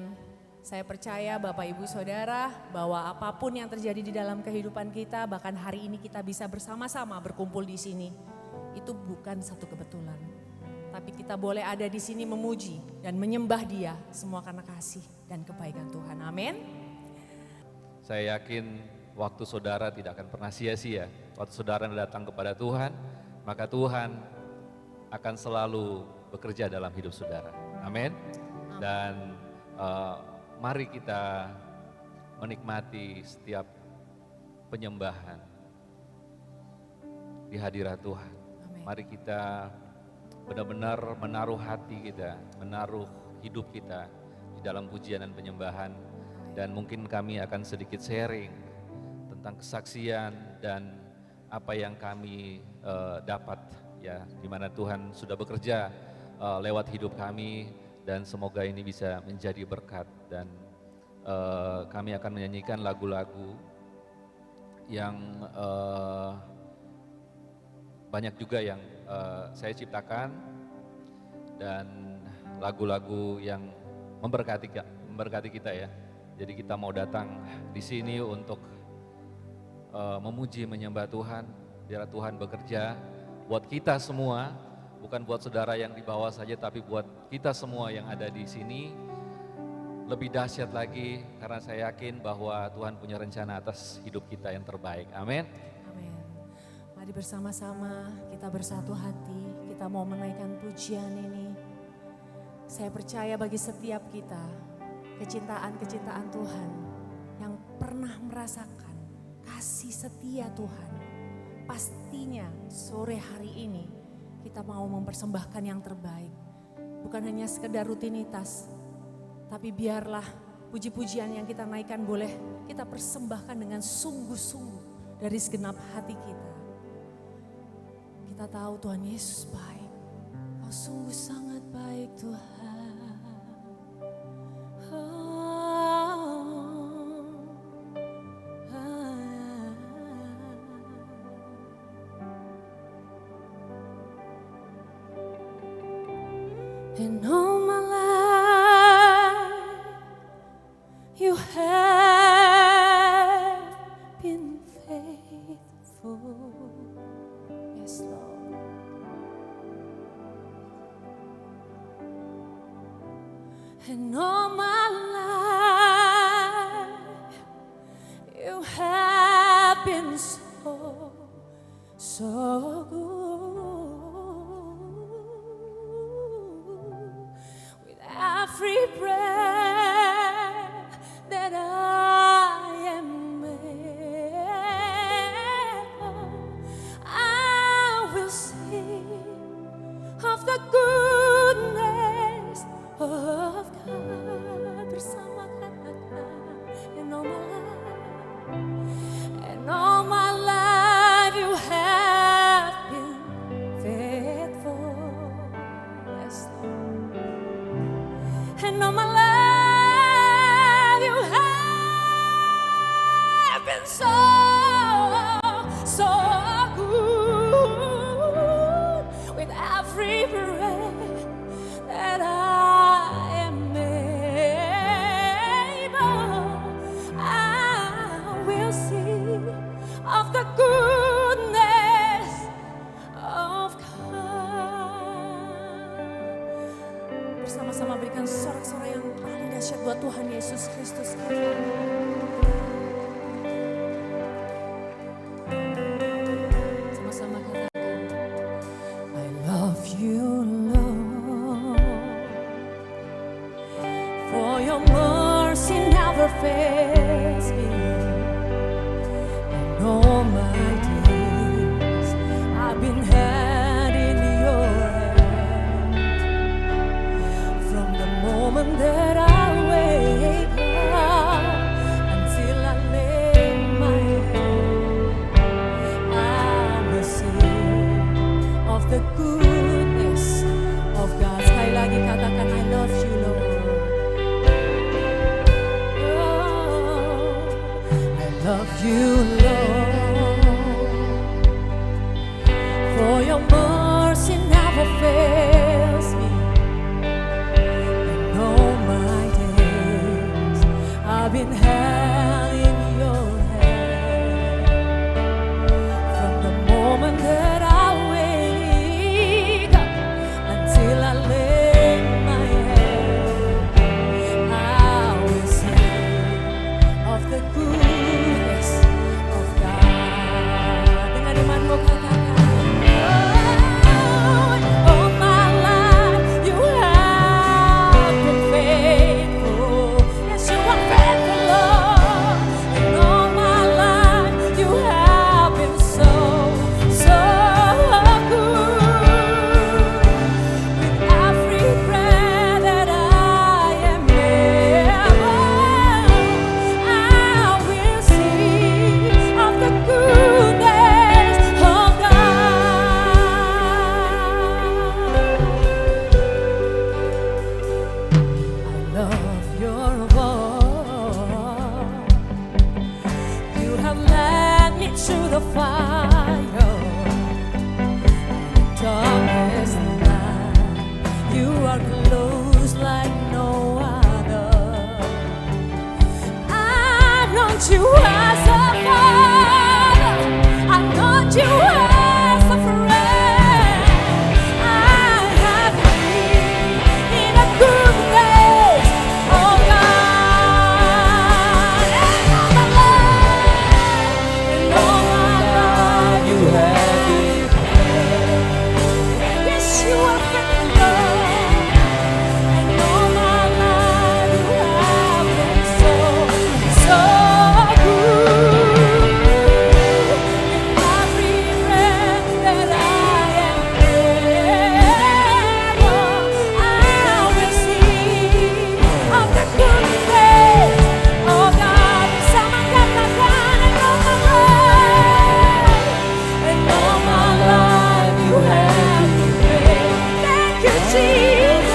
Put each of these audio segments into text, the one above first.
Dan saya percaya Bapak Ibu Saudara bahwa apapun yang terjadi di dalam kehidupan kita, bahkan hari ini kita bisa bersama-sama berkumpul di sini, itu bukan satu kebetulan. Tapi kita boleh ada di sini memuji dan menyembah Dia semua karena kasih dan kebaikan Tuhan. Amin. Saya yakin waktu saudara tidak akan pernah sia-sia. Waktu saudara datang kepada Tuhan, maka Tuhan akan selalu bekerja dalam hidup saudara. Amin. Dan mari kita menikmati setiap penyembahan di hadirat Tuhan. Amin. Mari kita benar-benar menaruh hati kita, menaruh hidup kita di dalam pujian dan penyembahan. Dan mungkin kami akan sedikit sharing tentang kesaksian dan apa yang kami dapat, ya, di mana Tuhan sudah bekerja lewat hidup kami. Dan semoga ini bisa menjadi berkat, dan kami akan menyanyikan lagu-lagu yang banyak juga yang saya ciptakan, dan lagu-lagu yang memberkati kita ya. Jadi kita mau datang di sini untuk memuji, menyembah Tuhan, biar Tuhan bekerja buat kita semua. Bukan buat saudara yang di bawah saja, tapi buat kita semua yang ada di sini. Lebih dahsyat lagi karena saya yakin bahwa Tuhan punya rencana atas hidup kita yang terbaik. Amin. Amin. Mari bersama-sama kita bersatu hati, kita mau menaikkan pujian ini. Saya percaya bagi setiap kita, kecintaan-kecintaan Tuhan yang pernah merasakan kasih setia Tuhan, pastinya sore hari ini kita mau mempersembahkan yang terbaik. Bukan hanya sekedar rutinitas, tapi biarlah puji-pujian yang kita naikkan boleh kita persembahkan dengan sungguh-sungguh dari segenap hati kita. Kita tahu Tuhan Yesus baik, Kau sungguh sangat baik Tuhan. And all my life you have been faithful. Yes, Lord. And all my life you have been so good. Every breath that I am able, I will sing of the goodness of God. Bersama katakan, and all my life, and all my life you have been faithful. Yes, Lord. And all my life you have been so good. With every breath that I am able, I will sing of the goodness of God. Bersama-sama berikan sorak-sorai yang paling dahsyat buat Tuhan Yesus Kristus kita. Sama-sama katakan, I love you Lord, for your mercy never fails me. And all my days I've been held in your hand. From the moment that I wake up until I lay my head, I will sing of the goodness of God. Sekali lagi katakan, I love you Lord. Oh, I love you Lord, for your mercy never fails me. And all my days known you as a father. I've known you as a friend. I have been in a good place, oh God. And all my life, You have been yes, you are faithful. And all my life you have been so, so good. Every breath that I am able, I will sing of the goodness of God. Sama katakan, and all my life you have been faithful. Thank you, Jesus.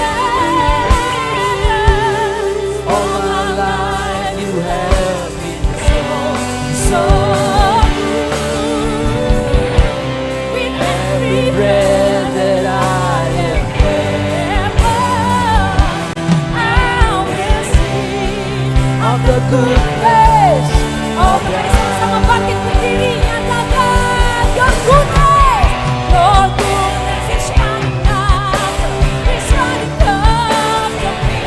all my life. You have been So good. With every breath that I am I will sing of the goodness of God. Sama bangkit berdiri, nyatakan Your goodness. Your goodness is running after, it's running after me.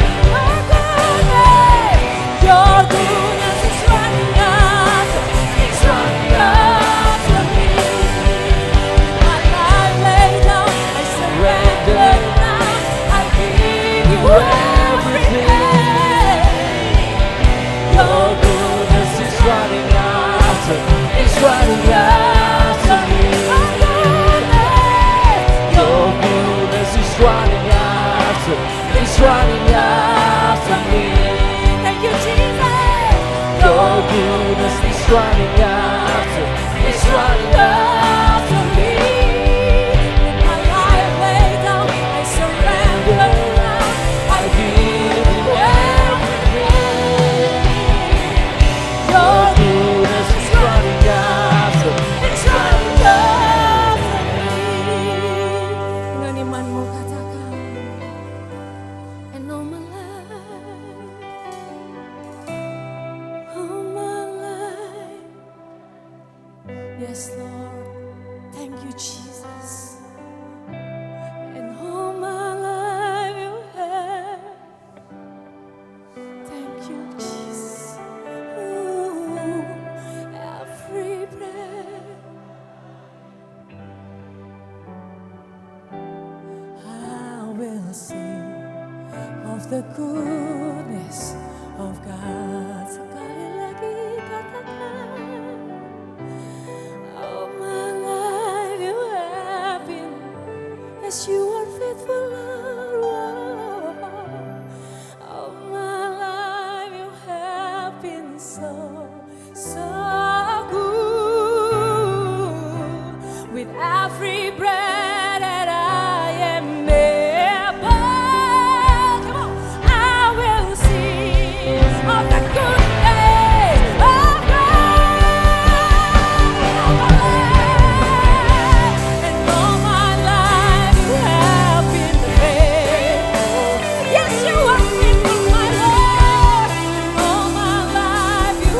Your goodness is running after, it's running after me. My life laid down, I surrender now. I give you everything. Your goodness is running after, it's running after me. Your goodness is running after, it's running after me. Thank you, Jesus. Your goodness is running after, it's running after me. My life laid down, I surrender now. I give you everything. Your Goodness is running after, it's running after me. Dengan imanmu katakan, and all my life, yes Lord, thank you Jesus. And all my life you have, thank you Jesus. Ooh, every breath I will sing of the goodness of God. Sekali lagi katakan, all my life you have been, yes you are faithful, Lord. All my life you have been so, so good. With every breath that I am able, come on, I will sing of the goodness of God. And all my life you have been faithful. Yes, you are faithful, my Lord. All my life you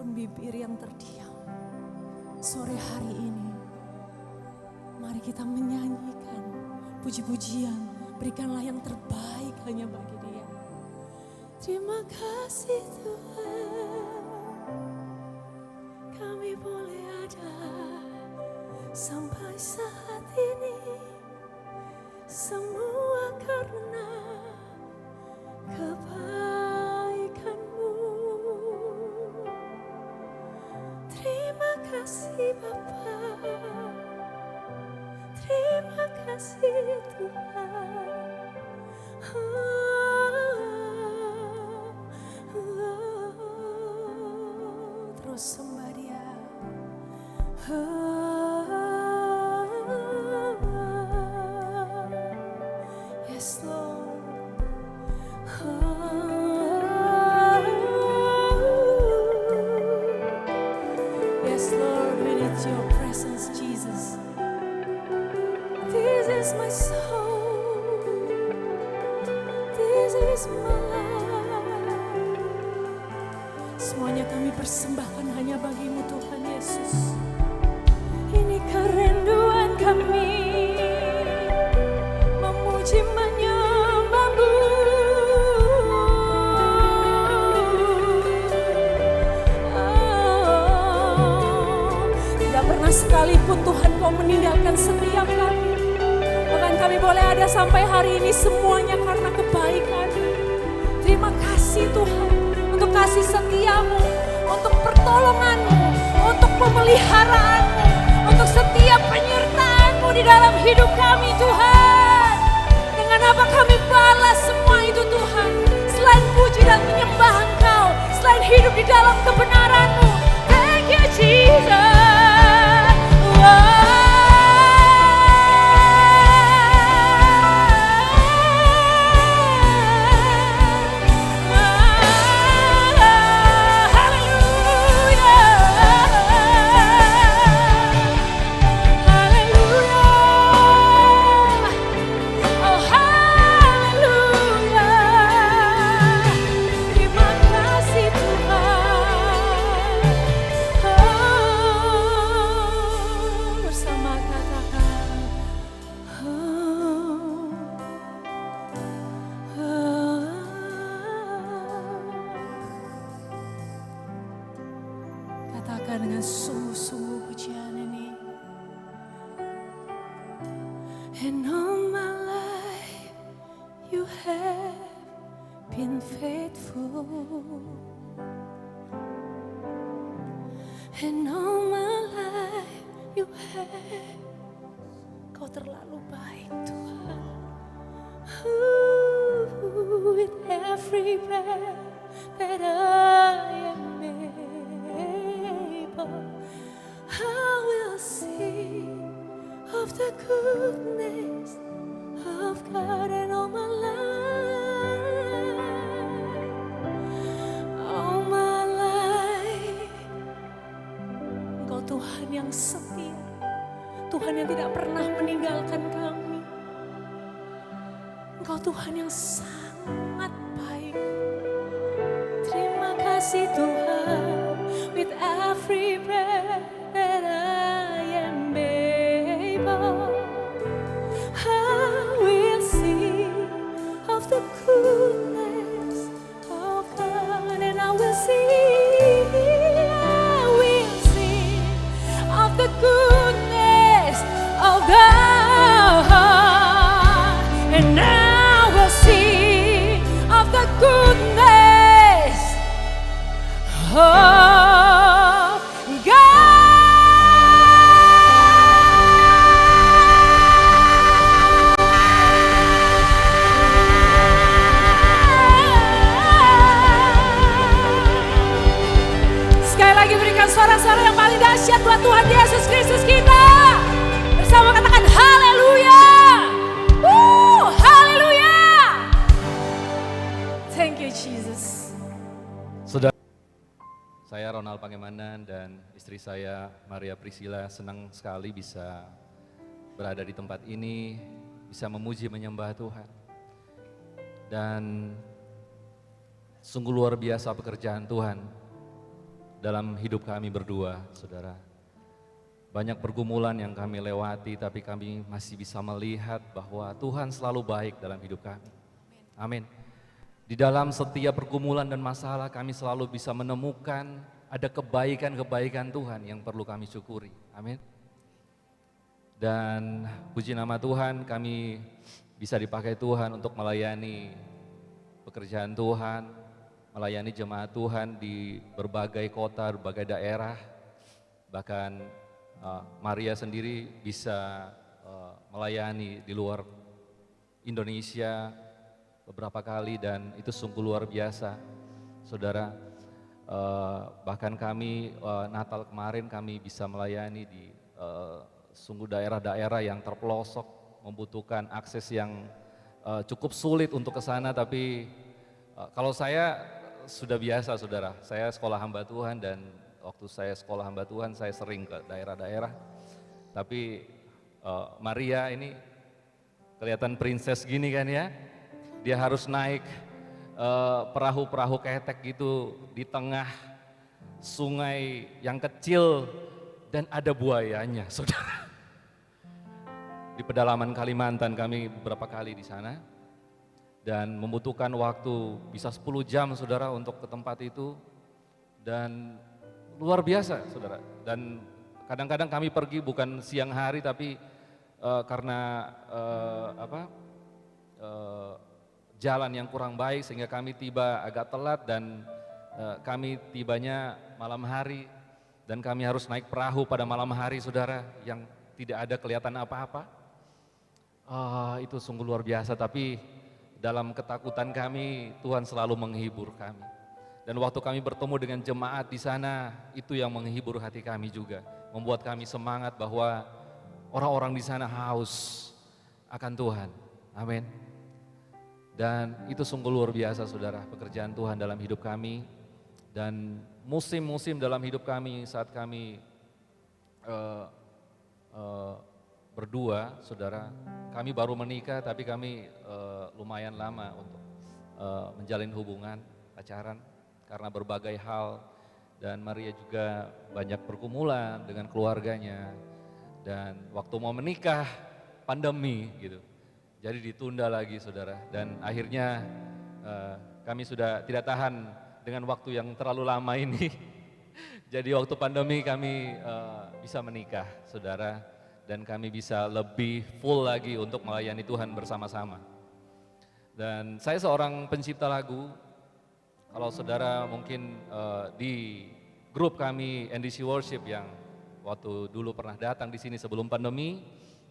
sekalipun bibir yang terdiam, sore hari ini, mari kita menyanyikan puji-pujian. Berikanlah yang terbaik hanya bagi Dia. Terima kasih Tuhan, kami boleh ada sampai saat ini. Semua karena kebaikan-Mu. Terima kasih Bapa, terima kasih Tuhan. Terus sembah Dia. Yes Lord. Yes Lord, we need your presence, Jesus. This is my soul, this is my life. Semuanya kami persembahkan hanya bagi-Mu Tuhan Yesus. Ini kerinduan kami, memuji menyembah-Mu. Tidak pernah sekalipun Tuhan Kau meninggalkan setiap kami. Bahkan kami boleh ada sampai hari ini semuanya karena kebaikan. Terima kasih Tuhan untuk kasih setia-Mu, untuk pertolongan-Mu, untuk pemeliharaanmu, untuk setiap penyertaan-Mu di dalam hidup kami Tuhan. Dengan apa kami balas semua itu Tuhan, selain puji dan menyembah Engkau, selain hidup di dalam kebenaran-Mu. Thank you Jesus. Dengan sungguh-sungguh pujian ini. And all my life you have been faithful. And all my life you have, Kau terlalu baik Tuhan. With every breath that I am able, I will sing of the goodness of God. And all my life, Engkau Tuhan yang setia, Tuhan yang tidak pernah meninggalkan kami. Engkau Tuhan yang sangat baik. Terima kasih Tuhan. With every breath that I am able, I will sing of the goodness of God. And I will sing of the goodness of God. And I will sing of the goodness of suara-suara yang paling dahsyat buat Tuhan Yesus Kristus kita. Bersama katakan haleluya. Haleluya. Thank you Jesus. Saudara, saya Ronald Pangemanan dan istri saya Maria Priscilla senang sekali bisa berada di tempat ini, bisa memuji menyembah Tuhan. Dan sungguh luar biasa pekerjaan Tuhan dalam hidup kami berdua, saudara. Banyak pergumulan yang kami lewati, tapi kami masih bisa melihat bahwa Tuhan selalu baik dalam hidup kami. Amin. Di dalam setiap pergumulan dan masalah kami selalu bisa menemukan ada kebaikan-kebaikan Tuhan yang perlu kami syukuri. Amin. Dan puji nama Tuhan, kami bisa dipakai Tuhan untuk melayani pekerjaan Tuhan, melayani jemaat Tuhan di berbagai kota, berbagai daerah. Bahkan Maria sendiri bisa melayani di luar Indonesia beberapa kali dan itu sungguh luar biasa, saudara. Bahkan kami Natal kemarin kami bisa melayani di sungguh daerah-daerah yang terpelosok, membutuhkan akses yang cukup sulit untuk ke sana, tapi kalau saya sudah biasa, saudara. Saya sekolah hamba Tuhan dan waktu saya sekolah hamba Tuhan saya sering ke daerah-daerah. Tapi Maria ini kelihatan princess gini kan ya. Dia harus naik perahu-perahu ketek gitu di tengah sungai yang kecil dan ada buayanya, saudara. Di pedalaman Kalimantan kami beberapa kali di sana dan membutuhkan waktu bisa 10 jam, saudara, untuk ke tempat itu dan luar biasa, saudara. Dan kadang-kadang kami pergi bukan siang hari tapi karena jalan yang kurang baik sehingga kami tiba agak telat dan kami tibanya malam hari dan kami harus naik perahu pada malam hari, saudara, yang tidak ada kelihatan apa-apa. Itu sungguh luar biasa, tapi dalam ketakutan kami Tuhan selalu menghibur kami. Dan waktu kami bertemu dengan jemaat di sana, itu yang menghibur hati kami juga, membuat kami semangat bahwa orang-orang di sana haus akan Tuhan. Amin. Dan itu sungguh luar biasa, saudara, pekerjaan Tuhan dalam hidup kami. Dan musim-musim dalam hidup kami saat kami berdua, saudara, kami baru menikah tapi kami lumayan lama untuk menjalin hubungan pacaran karena berbagai hal, dan Maria juga banyak pergumulan dengan keluarganya dan waktu mau menikah pandemi gitu, jadi ditunda lagi, saudara, dan akhirnya kami sudah tidak tahan dengan waktu yang terlalu lama ini. Jadi waktu pandemi kami bisa menikah, saudara, dan kami bisa lebih full lagi untuk melayani Tuhan bersama-sama. Dan saya seorang pencipta lagu. Kalau saudara mungkin di grup kami NDC Worship yang waktu dulu pernah datang di sini sebelum pandemi,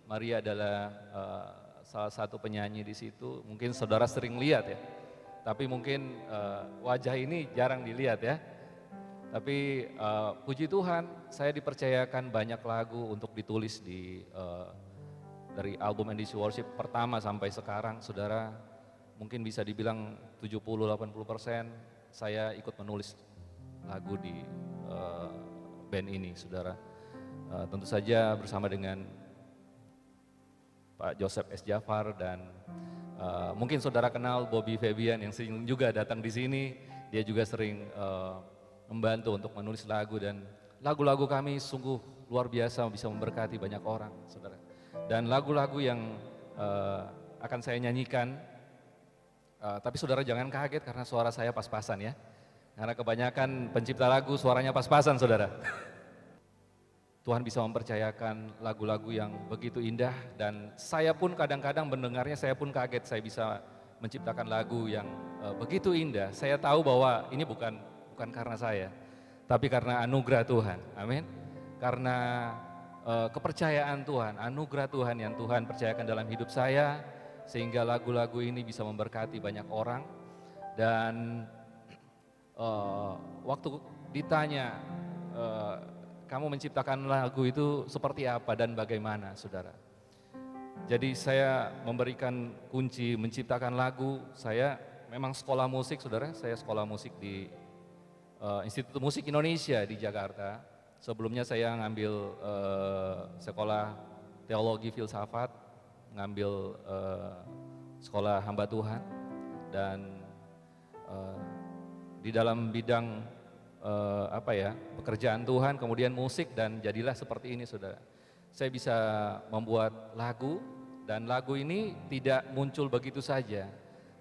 Maria adalah salah satu penyanyi di situ. Mungkin saudara sering lihat ya, tapi mungkin wajah ini jarang dilihat ya. Tapi puji Tuhan, saya dipercayakan banyak lagu untuk ditulis dari album NDC Worship pertama sampai sekarang, saudara. Mungkin bisa dibilang 70-80% saya ikut menulis lagu di band ini, saudara. Tentu saja bersama dengan Pak Joseph S. Jafar dan mungkin saudara kenal Bobby Febian yang sering juga datang di sini. Dia juga sering membantu untuk menulis lagu dan lagu-lagu kami sungguh luar biasa bisa memberkati banyak orang, saudara. Dan lagu-lagu yang akan saya nyanyikan, tapi saudara jangan kaget karena suara saya pas-pasan ya. Karena kebanyakan pencipta lagu suaranya pas-pasan, saudara. Tuhan bisa mempercayakan lagu-lagu yang begitu indah dan saya pun kadang-kadang mendengarnya saya pun kaget saya bisa menciptakan lagu yang begitu indah. Saya tahu bahwa ini bukan karena saya, tapi karena anugerah Tuhan, amin. Karena kepercayaan Tuhan, anugerah Tuhan yang Tuhan percayakan dalam hidup saya, sehingga lagu-lagu ini bisa memberkati banyak orang. Dan waktu ditanya, kamu menciptakan lagu itu seperti apa dan bagaimana, saudara? Jadi saya memberikan kunci menciptakan lagu, saya memang sekolah musik, saudara, saya sekolah musik di Institut Musik Indonesia di Jakarta. Sebelumnya saya ngambil sekolah teologi filsafat, ngambil sekolah hamba Tuhan, dan di dalam bidang pekerjaan Tuhan, kemudian musik, dan jadilah seperti ini saudara. Saya bisa membuat lagu, dan lagu ini tidak muncul begitu saja,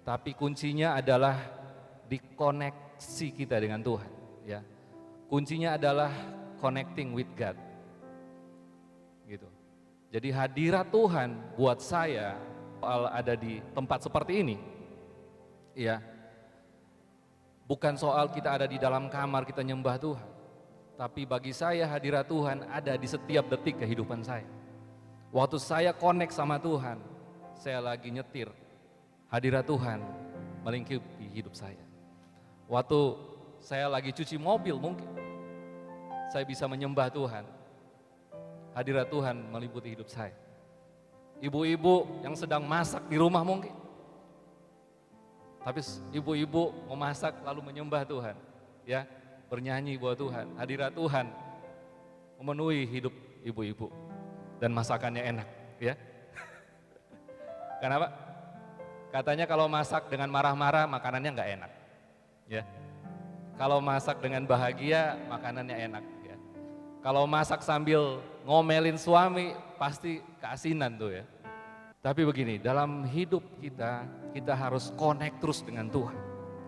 tapi kuncinya adalah dikoneksi kita dengan Tuhan. Ya, kuncinya adalah connecting with God. Gitu. Jadi hadirat Tuhan buat saya ada di tempat seperti ini. Ya. Bukan soal kita ada di dalam kamar kita nyembah Tuhan. Tapi bagi saya hadirat Tuhan ada di setiap detik kehidupan saya. Waktu saya connect sama Tuhan, saya lagi nyetir, hadirat Tuhan melingkupi hidup saya. Waktu saya lagi cuci mobil mungkin, saya bisa menyembah Tuhan, hadirat Tuhan meliputi hidup saya. Ibu-ibu yang sedang masak di rumah mungkin, tapi ibu-ibu memasak lalu menyembah Tuhan, ya, bernyanyi buat Tuhan, hadirat Tuhan memenuhi hidup ibu-ibu dan masakannya enak, ya. Kenapa? Katanya kalau masak dengan marah-marah makanannya nggak enak, ya. Kalau masak dengan bahagia makanannya enak, ya. Kalau masak sambil ngomelin suami pasti keasinan tuh, ya. Tapi begini, dalam hidup kita harus connect terus dengan Tuhan,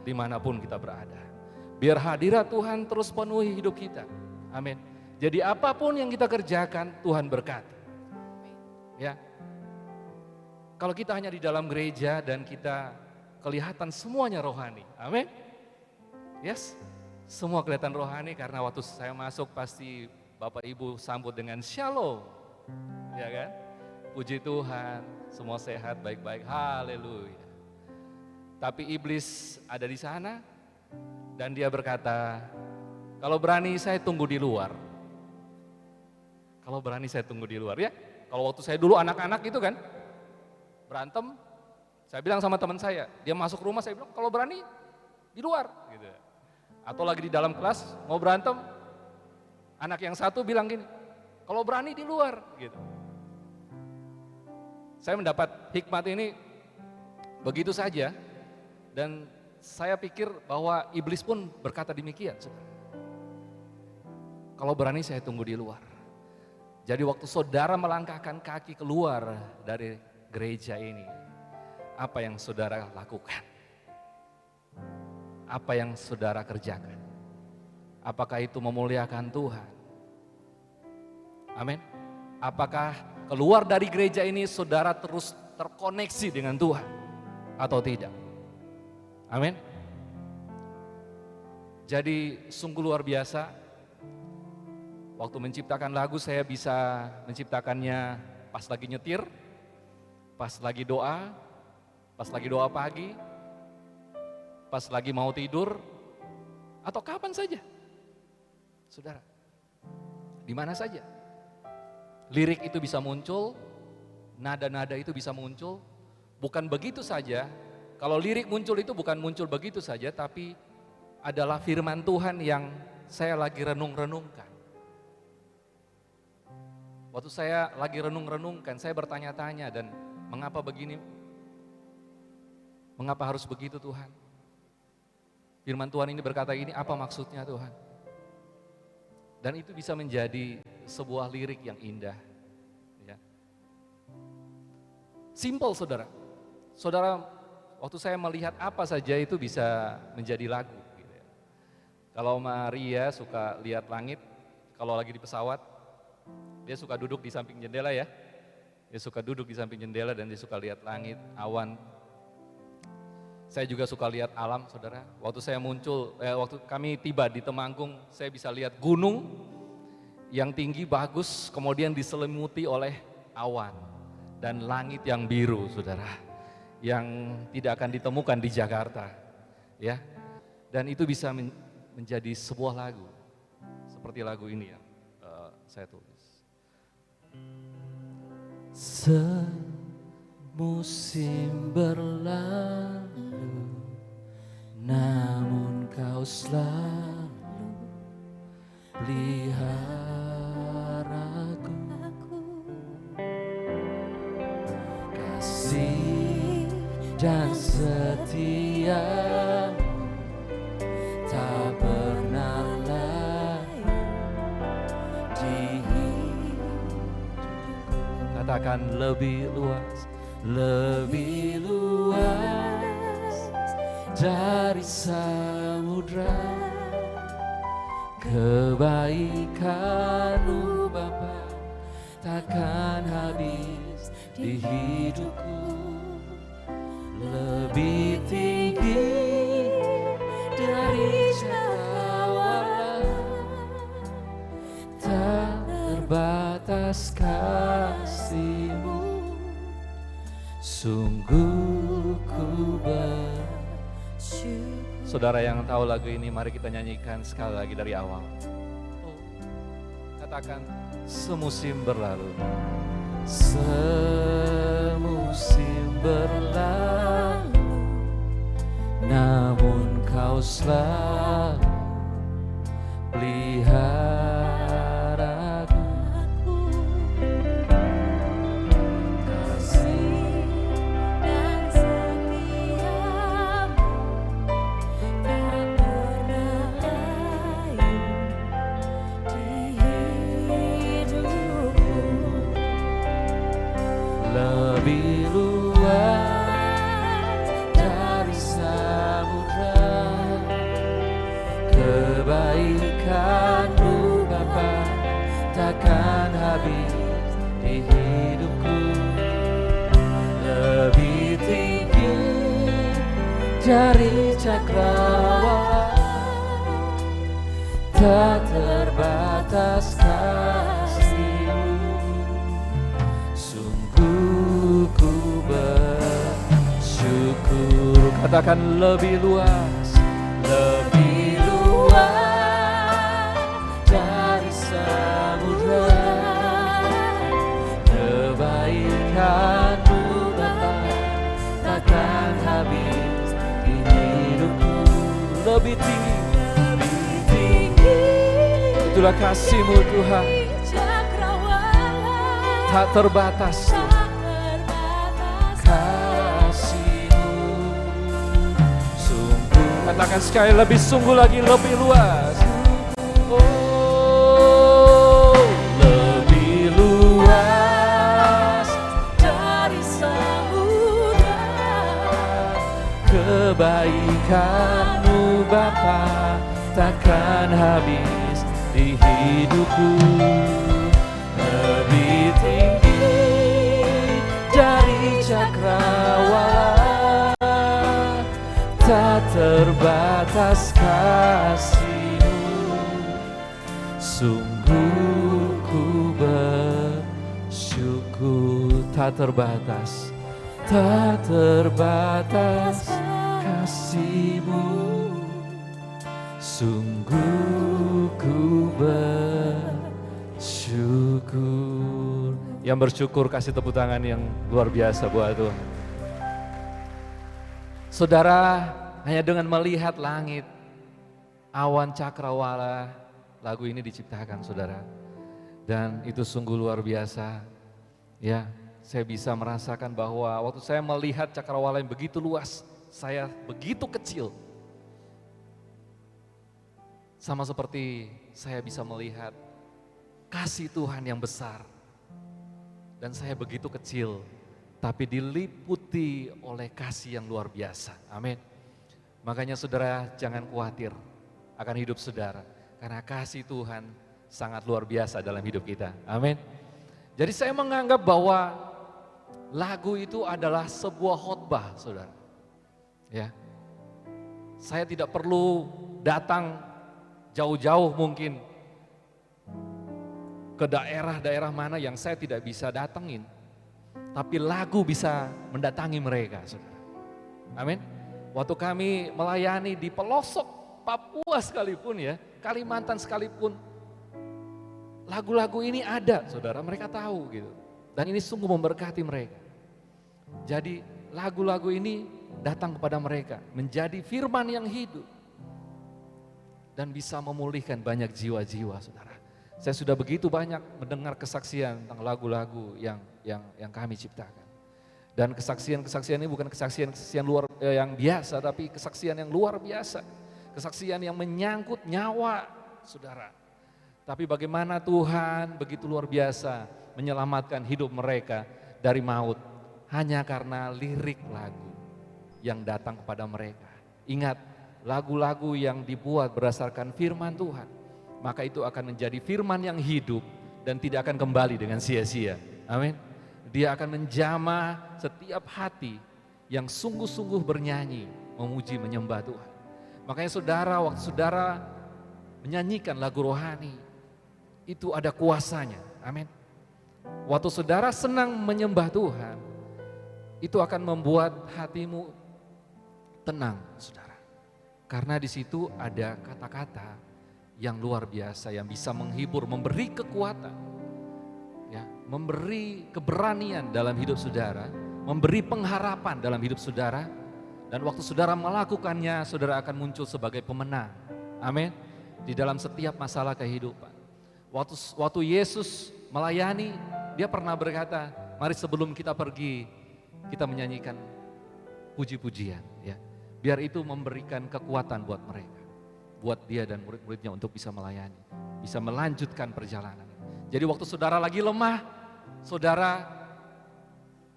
dimanapun kita berada. Biar hadirat Tuhan terus penuhi hidup kita, amin. Jadi apapun yang kita kerjakan, Tuhan berkati. Ya, kalau kita hanya di dalam gereja dan kita kelihatan semuanya rohani, amin. Yes, semua kelihatan rohani karena waktu saya masuk pasti Bapak Ibu sambut dengan shalom, ya kan? Puji Tuhan, semua sehat, baik-baik, haleluya. Tapi iblis ada di sana dan dia berkata, kalau berani saya tunggu di luar. Kalau berani saya tunggu di luar, ya. Kalau waktu saya dulu anak-anak itu kan, berantem, saya bilang sama teman saya, dia masuk rumah saya bilang, kalau berani di luar. Gitu. Atau lagi di dalam kelas mau berantem, anak yang satu bilang gini, kalau berani di luar. Gitu. Saya mendapat hikmat ini begitu saja dan saya pikir bahwa iblis pun berkata demikian. Kalau berani saya tunggu di luar. Jadi waktu saudara melangkahkan kaki keluar dari gereja ini, apa yang saudara lakukan? Apa yang saudara kerjakan? Apakah itu memuliakan Tuhan? Amin. Apakah keluar dari gereja ini saudara terus terkoneksi dengan Tuhan atau tidak? Amin. Jadi sungguh luar biasa. Waktu menciptakan lagu saya bisa menciptakannya pas lagi nyetir, pas lagi doa pagi, pas lagi mau tidur, atau kapan saja. Saudara, di mana saja. Lirik itu bisa muncul, nada-nada itu bisa muncul, bukan begitu saja. Kalau lirik muncul itu bukan muncul begitu saja, tapi adalah firman Tuhan yang saya lagi renung-renungkan. Waktu saya lagi renung-renungkan, saya bertanya-tanya dan mengapa begini? Mengapa harus begitu Tuhan? Firman Tuhan ini berkata ini, apa maksudnya Tuhan? Dan itu bisa menjadi sebuah lirik yang indah. Ya. Simple saudara. Saudara, waktu saya melihat apa saja itu bisa menjadi lagu. Gitu ya. Kalau Maria suka lihat langit, kalau lagi di pesawat, dia suka duduk di samping jendela ya. Dia suka duduk di samping jendela dan dia suka lihat langit, awan. Saya juga suka lihat alam, saudara. Waktu kami tiba di Temanggung, saya bisa lihat gunung yang tinggi bagus, kemudian diselimuti oleh awan dan langit yang biru, saudara, yang tidak akan ditemukan di Jakarta, ya. Dan itu bisa menjadi sebuah lagu, seperti lagu ini yang saya tulis. Semusim berlalu, namun kau selalu peliharaku. Kasih dan setia tak pernah Katakan lebih luas, lebih luas dari samudra. Kebaikan-Mu Bapa takkan habis di hidupku. Lebih tinggi dari cakrawala, tak terbatas kasih-Mu. Sungguh ku bersyukur. Saudara yang tahu lagu ini, mari kita nyanyikan sekali lagi dari awal. Katakan, semusim berlalu. Semusim berlalu, namun Kau selalu peliharaku. Kasih dan setia-Mu tak pernah layu di hidupku. Lebih luas dari samudra, kebaikan-Mu Bapa takkan habis di hidupku. Lebih tinggi dari cakrawala, tak terbatas kasih-Mu. Sungguh ku bersyukur. Katakan lebih luas, lebih luas dari samudra. Kebaikan-Mu Bapa takkan habis di hidupku. Lebih tinggi, lebih tinggi. Itulah kasih-Mu Tuhan, tak terbatas kasih-Mu. Sungguh, katakan sekali lebih, sungguh lagi, lebih luas. Oh, lebih luas dari samudra. Kebaikan-Mu Bapa takkan habis di hidupku. Lebih tinggi dari cakrawala, tak terbatas kasih-Mu. Sungguh ku bersyukur. Tak terbatas, tak terbatas kasih-Mu. Sungguh ku bersyukur. Yang bersyukur kasih tepuk tangan yang luar biasa buat Tuhan. Saudara, hanya dengan melihat langit, awan cakrawala, lagu ini diciptakan saudara. Dan itu sungguh luar biasa. Ya, saya bisa merasakan bahwa waktu saya melihat cakrawala yang begitu luas, saya begitu kecil. Sama seperti saya bisa melihat kasih Tuhan yang besar. Dan saya begitu kecil, tapi diliputi oleh kasih yang luar biasa. Amin. Makanya saudara jangan khawatir akan hidup saudara. Karena kasih Tuhan sangat luar biasa dalam hidup kita. Amin. Jadi saya menganggap bahwa lagu itu adalah sebuah khotbah saudara. Ya, saya tidak perlu datang jauh-jauh mungkin ke daerah-daerah mana yang saya tidak bisa datengin. Tapi lagu bisa mendatangi mereka, saudara. Amin. Waktu kami melayani di pelosok Papua sekalipun ya, Kalimantan sekalipun, lagu-lagu ini ada, saudara. Mereka tahu gitu. Dan ini sungguh memberkati mereka. Jadi lagu-lagu ini datang kepada mereka, menjadi firman yang hidup. Dan bisa memulihkan banyak jiwa-jiwa, saudara. Saya sudah begitu banyak mendengar kesaksian tentang lagu-lagu yang kami ciptakan. Dan kesaksian-kesaksian ini bukan kesaksian luar yang biasa, tapi kesaksian yang luar biasa. Kesaksian yang menyangkut nyawa, saudara. Tapi bagaimana Tuhan begitu luar biasa menyelamatkan hidup mereka dari maut hanya karena lirik lagu yang datang kepada mereka. Ingat, lagu-lagu yang dibuat berdasarkan firman Tuhan, maka itu akan menjadi firman yang hidup dan tidak akan kembali dengan sia-sia. Amin. Dia akan menjamah setiap hati yang sungguh-sungguh bernyanyi, memuji, menyembah Tuhan. Makanya saudara, waktu saudara menyanyikan lagu rohani, itu ada kuasanya. Amin. Waktu saudara senang menyembah Tuhan, itu akan membuat hatimu tenang, saudara. Karena di situ ada kata-kata yang luar biasa yang bisa menghibur, memberi kekuatan, ya, memberi keberanian dalam hidup saudara, memberi pengharapan dalam hidup saudara. Dan waktu saudara melakukannya, saudara akan muncul sebagai pemenang. Amin. Di dalam setiap masalah kehidupan. Waktu Yesus melayani, dia pernah berkata, mari sebelum kita pergi, kita menyanyikan puji-pujian. Ya. Biar itu memberikan kekuatan buat mereka. Buat dia dan murid-muridnya untuk bisa melayani. Bisa melanjutkan perjalanan. Jadi waktu saudara lagi lemah, saudara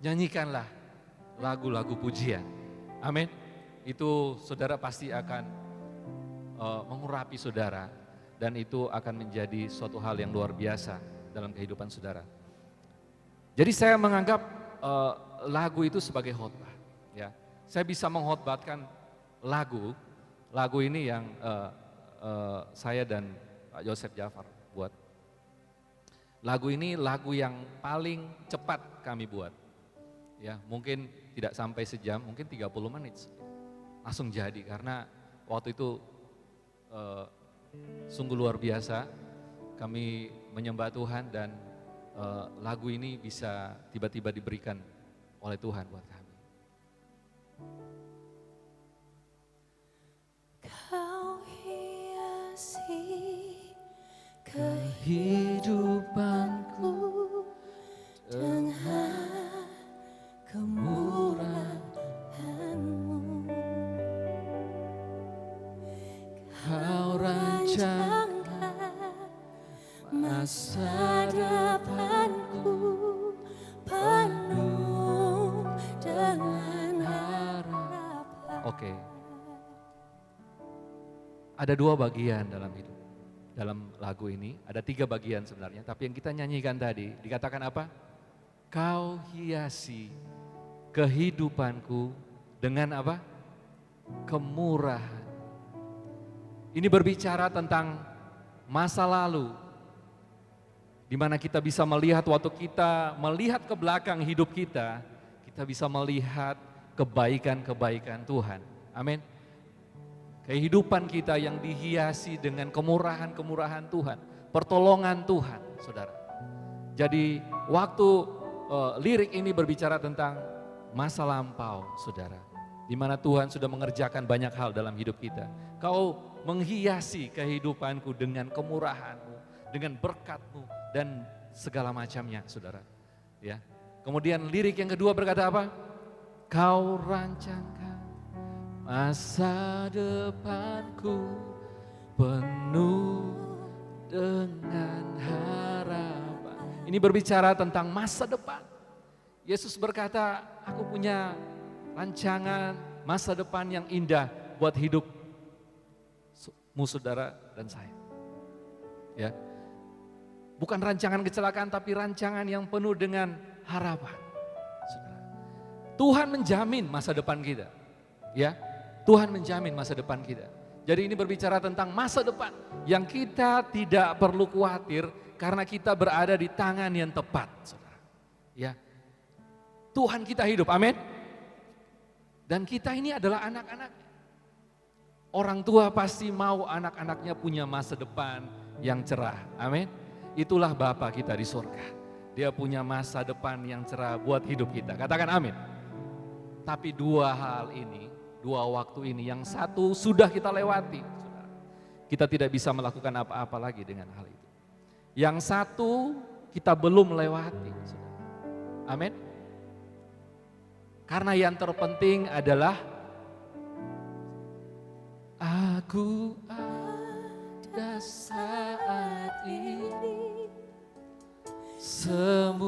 nyanyikanlah lagu-lagu pujian. Amin. Itu saudara pasti akan mengurapi saudara. Dan itu akan menjadi suatu hal yang luar biasa dalam kehidupan saudara. Jadi saya menganggap lagu itu sebagai khotbah. Ya. Saya bisa mengkhotbahkan lagu ini yang saya dan Pak Yosef Jafar buat. Lagu ini lagu yang paling cepat kami buat. Ya, mungkin tidak sampai sejam, mungkin 30 menit. Langsung jadi karena waktu itu sungguh luar biasa kami menyembah Tuhan dan lagu ini bisa tiba-tiba diberikan oleh Tuhan buat kami. Kau hiasi Kehidupanku dengan kemurahan-Mu. Kau rancangkan masa depanku penuh dengan harapan. Oke. Ada 2 bagian dalam hidup. Dalam lagu ini, ada 3 bagian sebenarnya. Tapi yang kita nyanyikan tadi, dikatakan apa? Kau hiasi kehidupanku dengan apa? Kemurahan. Ini berbicara tentang masa lalu. Di mana kita bisa melihat waktu kita melihat ke belakang hidup kita bisa melihat kebaikan-kebaikan Tuhan. Amin. Kehidupan kita yang dihiasi dengan kemurahan-kemurahan Tuhan, pertolongan Tuhan, saudara. Jadi waktu lirik ini berbicara tentang masa lampau, saudara. Di mana Tuhan sudah mengerjakan banyak hal dalam hidup kita. Kau menghiasi kehidupanku dengan kemurahan-Mu, dengan berkat-Mu, dan segala macamnya, saudara. Ya. Kemudian lirik yang kedua berkata apa? Kau rancangkan masa depanku penuh dengan harapan. Ini berbicara tentang masa depan. Yesus berkata, aku punya rancangan masa depan yang indah buat hidupmu saudara dan saya. Ya. Bukan rancangan kecelakaan tapi rancangan yang penuh dengan harapan. Saudara. Tuhan menjamin masa depan kita. Ya. Tuhan menjamin masa depan kita. Jadi ini berbicara tentang masa depan yang kita tidak perlu khawatir karena kita berada di tangan yang tepat, saudara. Ya, Tuhan kita hidup, amin. Dan kita ini adalah anak-anaknya. Orang tua pasti mau anak-anaknya punya masa depan yang cerah, amin. Itulah Bapa kita di surga. Dia punya masa depan yang cerah buat hidup kita, katakan amin. Tapi 2 hal ini, 2 waktu ini, yang satu sudah kita lewati, saudara. Kita tidak bisa melakukan apa-apa lagi dengan hal itu. Yang satu kita belum melewati, saudara. Amin. Karena yang terpenting adalah aku ada saat ini semuanya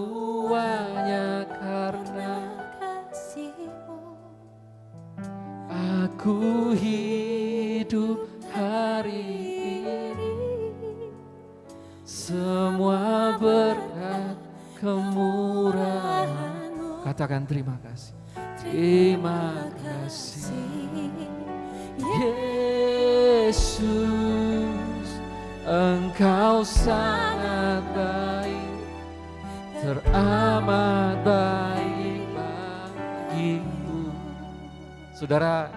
karena kasih-Mu. aku hidup hari ini. Semua berkat kemurahan-Mu. Katakan terima kasih. Terima kasih Yesus, Engkau sangat baik, teramat baik bagiku. Saudara,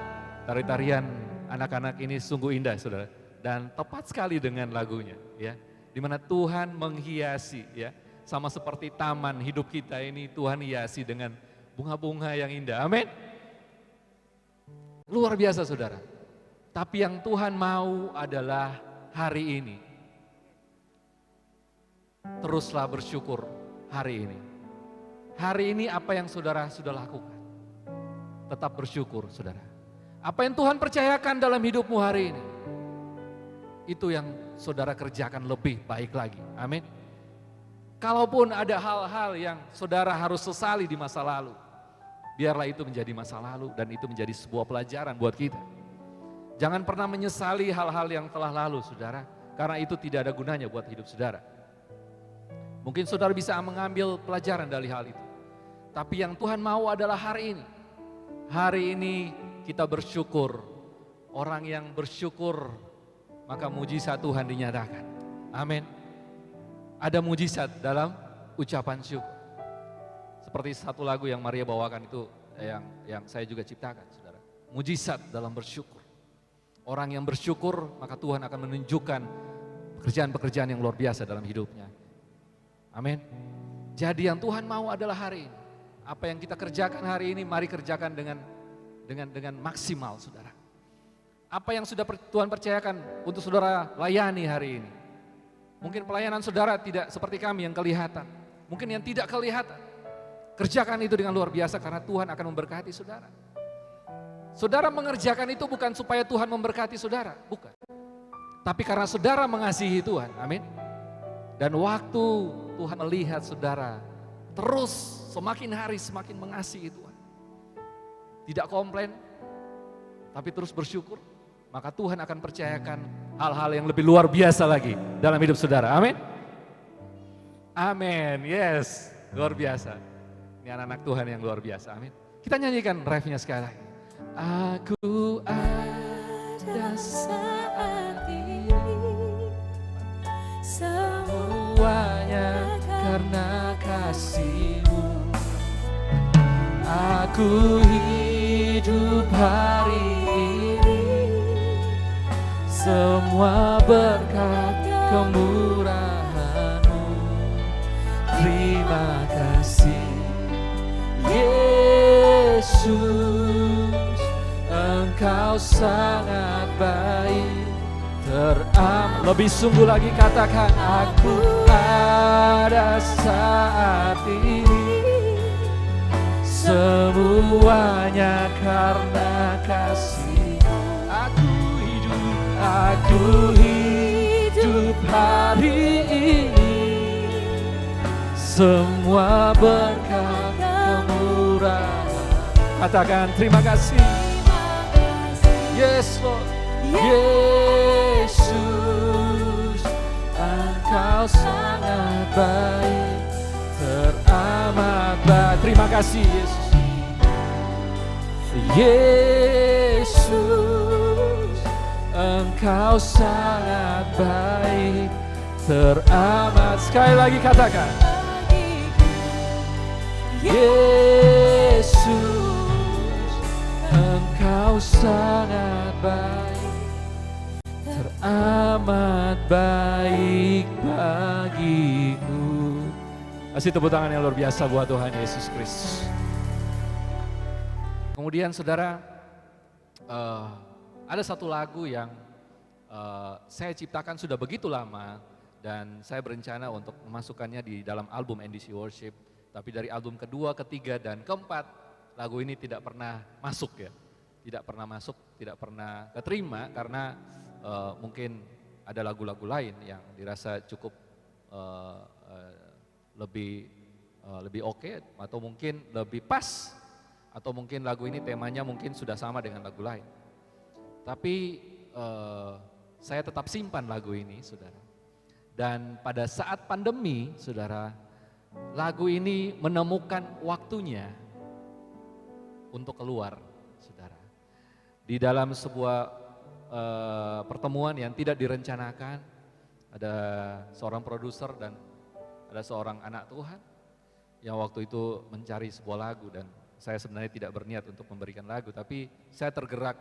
tari-tarian anak-anak ini sungguh indah, saudara, dan tepat sekali dengan lagunya, ya, di mana Tuhan menghiasi, ya, sama seperti taman hidup kita ini Tuhan hiasi dengan bunga-bunga yang indah. Amin. Luar biasa, saudara. Tapi yang Tuhan mau adalah hari ini. Teruslah bersyukur hari ini. Hari ini apa yang saudara sudah lakukan? Tetap bersyukur, saudara. Apa yang Tuhan percayakan dalam hidupmu hari ini? Itu yang saudara kerjakan lebih baik lagi. Amin. Kalaupun ada hal-hal yang saudara harus sesali di masa lalu, biarlah itu menjadi masa lalu dan itu menjadi sebuah pelajaran buat kita. Jangan pernah menyesali hal-hal yang telah lalu, saudara, karena itu tidak ada gunanya buat hidup saudara. Mungkin saudara bisa mengambil pelajaran dari hal itu. Tapi yang Tuhan mau adalah hari ini. Hari ini kita bersyukur. Orang yang bersyukur, maka mujizat Tuhan dinyatakan. Amin. Ada mujizat dalam ucapan syukur. Seperti satu lagu yang Maria bawakan itu yang saya juga ciptakan, saudara. Mujizat dalam bersyukur. Orang yang bersyukur, maka Tuhan akan menunjukkan pekerjaan-pekerjaan yang luar biasa dalam hidupnya. Amin. Jadi yang Tuhan mau adalah hari ini. Apa yang kita kerjakan hari ini, mari kerjakan dengan maksimal, saudara. Apa yang sudah Tuhan percayakan untuk saudara layani hari ini. Mungkin pelayanan saudara tidak seperti kami yang kelihatan. Mungkin yang tidak kelihatan. Kerjakan itu dengan luar biasa karena Tuhan akan memberkati saudara. Saudara mengerjakan itu bukan supaya Tuhan memberkati saudara, bukan. Tapi karena saudara mengasihi Tuhan, amin. Dan waktu Tuhan melihat saudara terus semakin hari semakin mengasihi Tuhan. Tidak komplain, tapi terus bersyukur. Maka Tuhan akan percayakan hal-hal yang lebih luar biasa lagi dalam hidup saudara, amin. Amin, yes, luar biasa. Ini anak-anak Tuhan yang luar biasa, amin. Kita nyanyikan refnya sekali lagi. Aku ada saat ini, semuanya karena kasih-Mu. Aku hidup hari ini, semua berkat kemurahan-Mu. Terima kasih Yesus, Engkau sangat baik, teramat. Lebih sungguh lagi katakan, aku ada saat ini, semuanya karena kasih-Mu. Aku hidup hari ini, semua berkat kemurahan. Katakan terima kasih. Yes Lord, Yesus, Engkau sangat baik, teramat baik. Terima kasih Yesus. Yesus, Engkau sangat baik, teramat. Sekali lagi katakan. Yesus, Engkau sangat baik, teramat baik bagiku. Kasih tepuk tangan yang luar biasa buat Tuhan Yesus Kristus. Kemudian saudara, ada satu lagu yang saya ciptakan sudah begitu lama dan saya berencana untuk memasukkannya di dalam album NDC Worship. Tapi dari album kedua, ketiga, dan keempat, lagu ini tidak pernah masuk ya. Tidak pernah masuk, tidak pernah keterima karena mungkin ada lagu-lagu lain yang dirasa cukup lebih oke, atau mungkin lebih pas, atau mungkin lagu ini temanya mungkin sudah sama dengan lagu lain. Tapi saya tetap simpan lagu ini, saudara. Dan pada saat pandemi, saudara, lagu ini menemukan waktunya untuk keluar, saudara. Di dalam sebuah pertemuan yang tidak direncanakan, ada seorang produser dan ada seorang anak Tuhan yang waktu itu mencari sebuah lagu, dan saya sebenarnya tidak berniat untuk memberikan lagu, tapi saya tergerak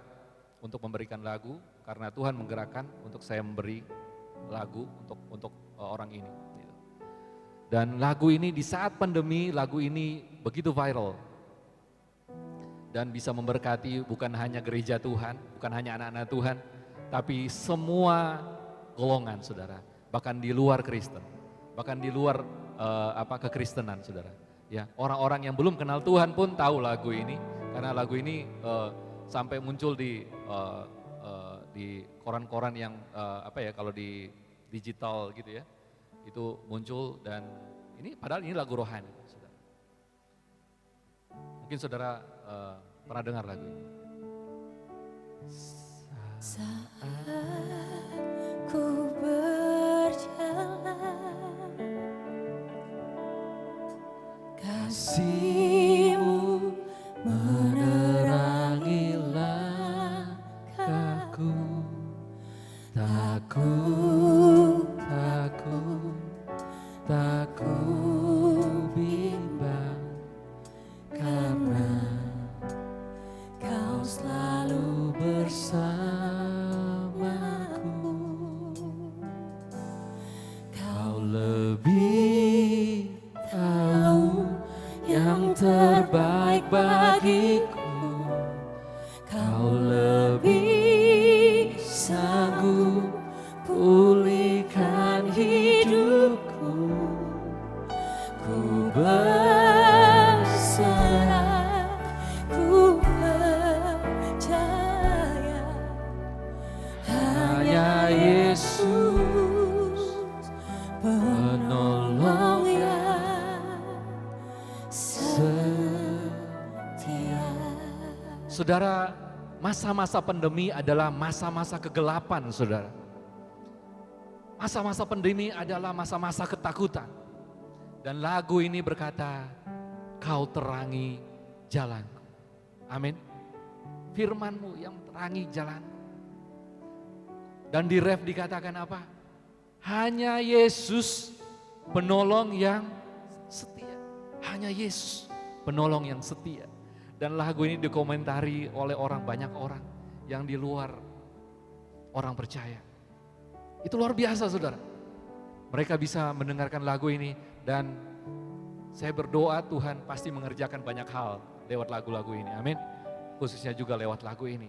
untuk memberikan lagu karena Tuhan menggerakkan untuk saya memberi lagu untuk orang ini. Dan lagu ini di saat pandemi, lagu ini begitu viral dan bisa memberkati bukan hanya gereja Tuhan, bukan hanya anak-anak Tuhan, tapi semua golongan, saudara. Bahkan di luar Kristen, bahkan di luar kekristenan, saudara. Ya, orang-orang yang belum kenal Tuhan pun tahu lagu ini, karena lagu ini sampai muncul di koran-koran yang kalau di digital gitu ya, itu muncul. Dan ini padahal ini lagu rohani, saudara. Mungkin saudara pernah dengar lagu ini. Saat ku berjalan, kasih-Mu menerangi langkahku. Takut bimbang, karena Kau selalu bersamaku. Kau lebih tahu yang terbaik bagiku. Kau lebih sanggup pulihkan hidupku. Ku berserah, ku percaya, hanya Yesus penolong yang setia. Saudara, masa-masa pandemi adalah masa-masa kegelapan, saudara. Masa-masa pandemi adalah masa-masa ketakutan. Dan lagu ini berkata, Kau terangi jalanku. Amin. Firman-Mu yang terangi jalan. Dan di ref dikatakan apa? Hanya Yesus penolong yang setia. Hanya Yesus penolong yang setia. Dan lagu ini dikomentari oleh banyak orang yang di luar orang percaya. Itu luar biasa, saudara. Mereka bisa mendengarkan lagu ini, dan saya berdoa Tuhan pasti mengerjakan banyak hal lewat lagu-lagu ini. Amin. Khususnya juga lewat lagu ini.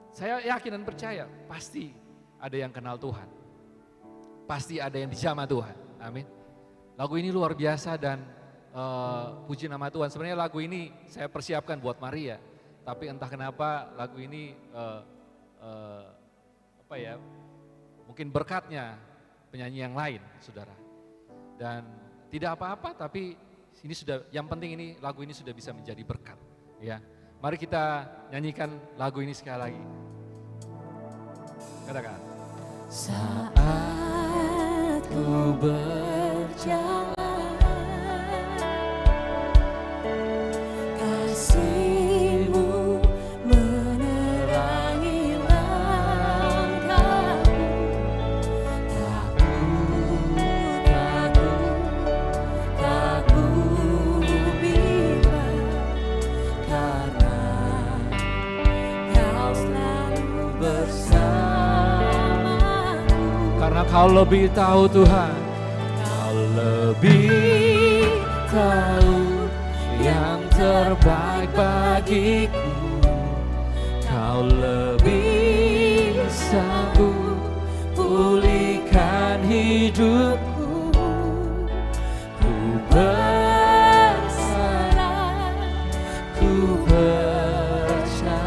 Saya yakin dan percaya pasti ada yang kenal Tuhan. Pasti ada yang dijamah Tuhan. Amin. Lagu ini luar biasa dan puji nama Tuhan. Sebenarnya lagu ini saya persiapkan buat Maria, tapi entah kenapa lagu ini mungkin berkatnya penyanyi yang lain, saudara. Dan tidak apa-apa, tapi ini sudah, yang penting ini lagu ini sudah bisa menjadi berkat. Ya, mari kita nyanyikan lagu ini sekali lagi. Katakan. Saat ku berjalan, kasih-Mu menerangi langkahku. Takut bimbang, karena Kau selalu bersamaku. Karena Kau lebih tahu, Tuhan. Kau lebih tahu yang terbaik bagiku. Kau lebih sanggup pulihkan hidupku. Ku berserah, ku percaya,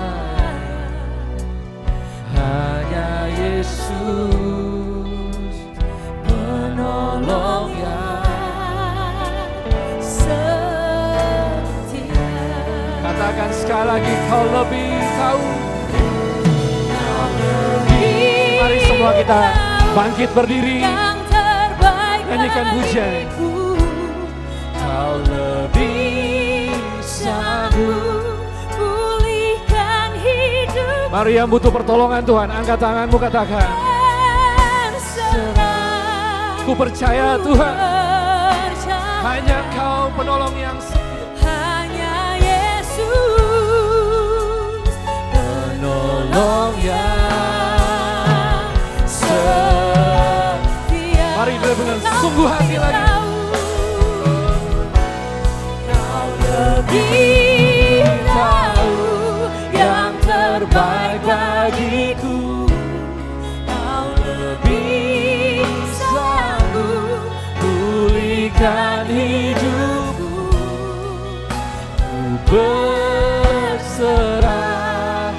hanya Yesus penolong yang katakan sekali lagi, Kau lebih tahu. Mari semua kita bangkit berdiri, nyanyikan pujian. Kau lebih sanggup pulihkan hidup. Mari yang butuh pertolongan Tuhan, angkat tanganmu, katakan, ku percaya Tuhan, hanya Kau penolong yang setia. Hanya Yesus Penolong yang setia. Mari dengan sungguh hati lagi. Kau lebih tahu yang terbaik bagiku. Kau lebih sanggup Pulihkan hidupku, ku berserah,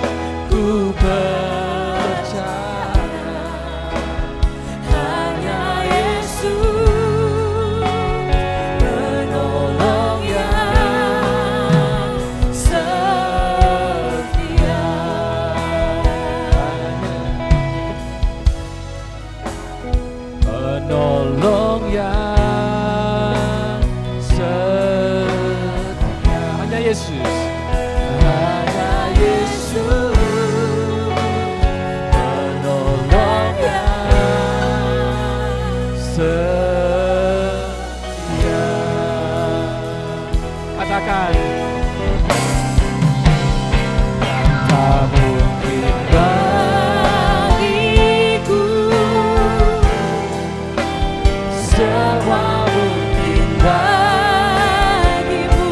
ku percaya. hanya Yesus penolong yang setia. Penolong yang setia. Hanya Yesus. Hanya Yesus. Penolong yang setia. Katakan. Tak mungkin Bagiku semua mungkin bagimu.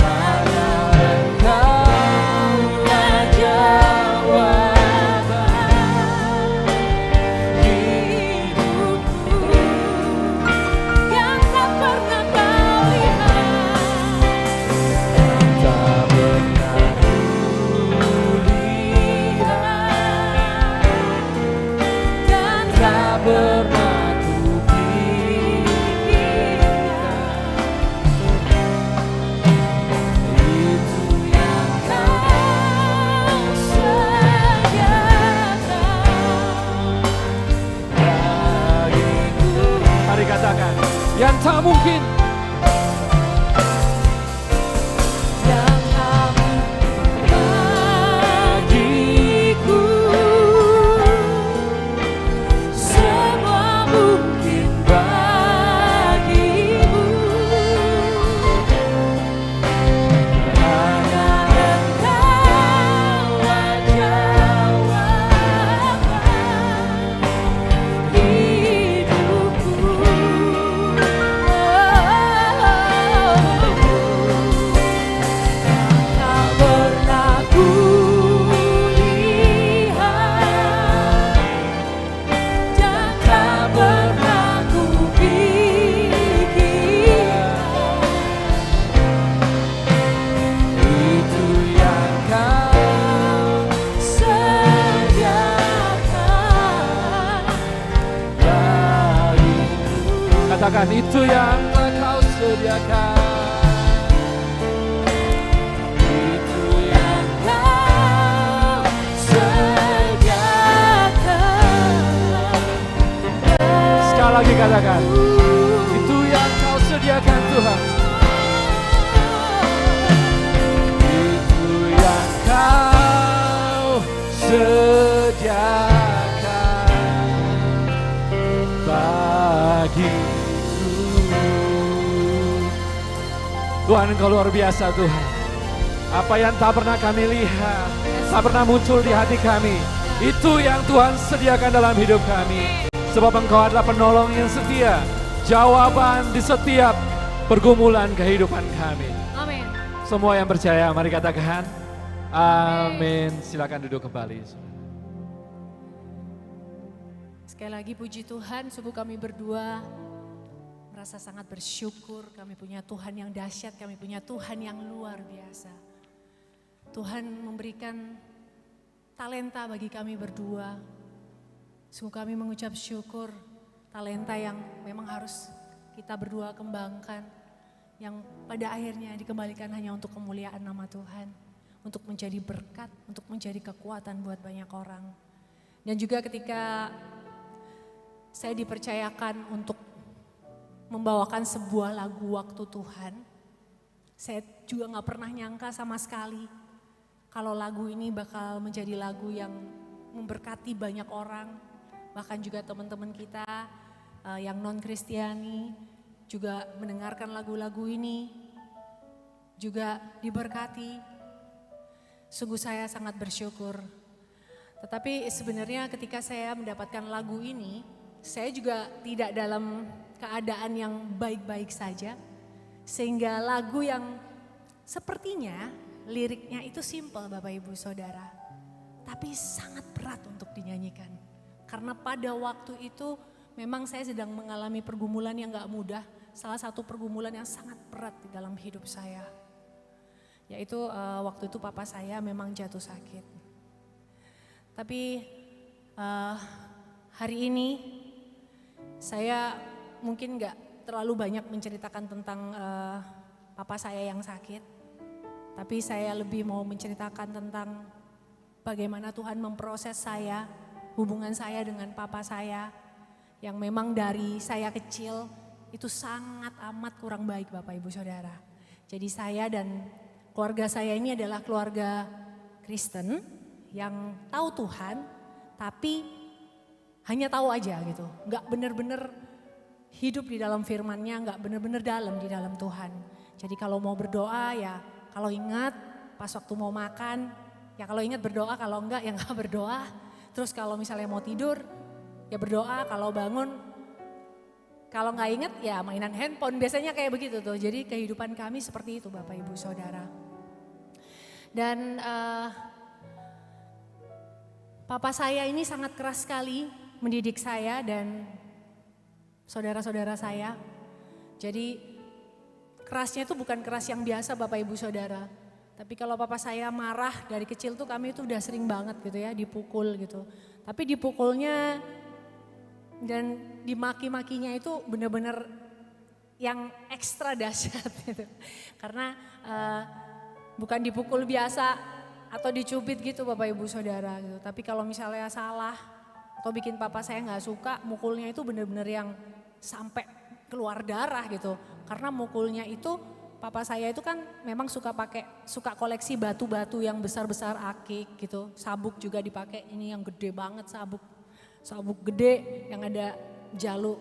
hanya Engkaulah jawaban Hidupku yang tak pernah kau lihat, tak pernah kulihat dan tak pernah kupikirkan. Itu yang kau sediakan bagiku. Mari katakan, yang tak mungkin. yang tak mungkin bagiku. Semua mungkin bagimu. Hanya Engkaulah jawaban hidupku. Tak pernah kulihat dan tak pernah kupikirkan. Itu yang Kau Sediakan bagiku. Katakan, itu yang telah Kau sediakan. Itu yang Kau sediakan. sekali lagi katakan, itu yang Kau sediakan Tuhan. Itu yang Kau sediakan bagiku. Tuhan, Engkau luar biasa Tuhan. Apa yang tak pernah kami lihat, tak pernah muncul di hati kami, itu yang Tuhan sediakan dalam hidup kami. Sebab Engkau adalah penolong yang setia, jawaban di setiap pergumulan kehidupan kami. Amin. Semua yang percaya, mari katakan amin. Silakan duduk kembali. Sekali lagi puji Tuhan, sungguh kami berdua merasa sangat bersyukur. Kami punya Tuhan yang dahsyat, kami punya Tuhan yang luar biasa. Tuhan memberikan talenta bagi kami berdua. Sungguh kami mengucap syukur, talenta yang memang harus kita berdua kembangkan. yang pada akhirnya dikembalikan hanya untuk kemuliaan nama Tuhan, untuk menjadi berkat, untuk menjadi kekuatan buat banyak orang. Dan juga ketika saya dipercayakan untuk membawakan sebuah lagu waktu Tuhan, saya juga gak pernah nyangka sama sekali kalau lagu ini bakal menjadi lagu yang memberkati banyak orang, bahkan juga teman-teman kita yang non-Kristiani juga mendengarkan lagu-lagu ini, juga diberkati. Sungguh saya sangat bersyukur. Tetapi sebenarnya ketika saya mendapatkan lagu ini, saya juga tidak dalam keadaan yang baik-baik saja. Sehingga lagu yang sepertinya liriknya itu simpel Bapak Ibu Saudara. Tapi sangat berat untuk dinyanyikan. Karena pada waktu itu memang saya sedang mengalami pergumulan yang gak mudah. Salah satu pergumulan yang sangat berat di dalam hidup saya. Yaitu waktu itu papa saya memang jatuh sakit. Tapi hari ini saya mungkin gak terlalu banyak menceritakan tentang papa saya yang sakit. Tapi saya lebih mau menceritakan tentang bagaimana Tuhan memproses saya, hubungan saya dengan papa saya. Yang memang dari saya kecil itu sangat amat kurang baik Bapak Ibu Saudara. Jadi saya dan keluarga saya ini adalah keluarga Kristen yang tahu Tuhan, tapi hanya tahu aja gitu. Gak benar-benar hidup di dalam firman-Nya, gak benar-benar dalam di dalam Tuhan. Jadi kalau mau berdoa ya, kalau ingat pas waktu mau makan, ya kalau ingat berdoa, kalau enggak ya enggak berdoa. Terus kalau misalnya mau tidur, ya berdoa, kalau bangun, kalau nggak inget ya mainan handphone, biasanya kayak begitu tuh. Jadi kehidupan kami seperti itu Bapak Ibu Saudara. Dan papa saya ini sangat keras sekali mendidik saya dan saudara-saudara saya. Jadi kerasnya itu bukan keras yang biasa Bapak Ibu Saudara. Tapi kalau papa saya marah dari kecil tuh kami tuh udah sering banget gitu ya dipukul gitu. Tapi dipukulnya dan dimaki-makinya itu benar-benar yang ekstra dahsyat gitu. Karena bukan dipukul biasa atau dicubit gitu Bapak Ibu Saudara gitu. Tapi kalau misalnya salah atau bikin papa saya nggak suka, mukulnya itu benar-benar yang sampai keluar darah gitu. Karena mukulnya itu papa saya itu kan memang suka koleksi batu-batu yang besar-besar akik gitu. Sabuk juga dipakai, ini yang gede banget sabuk gede yang ada jalu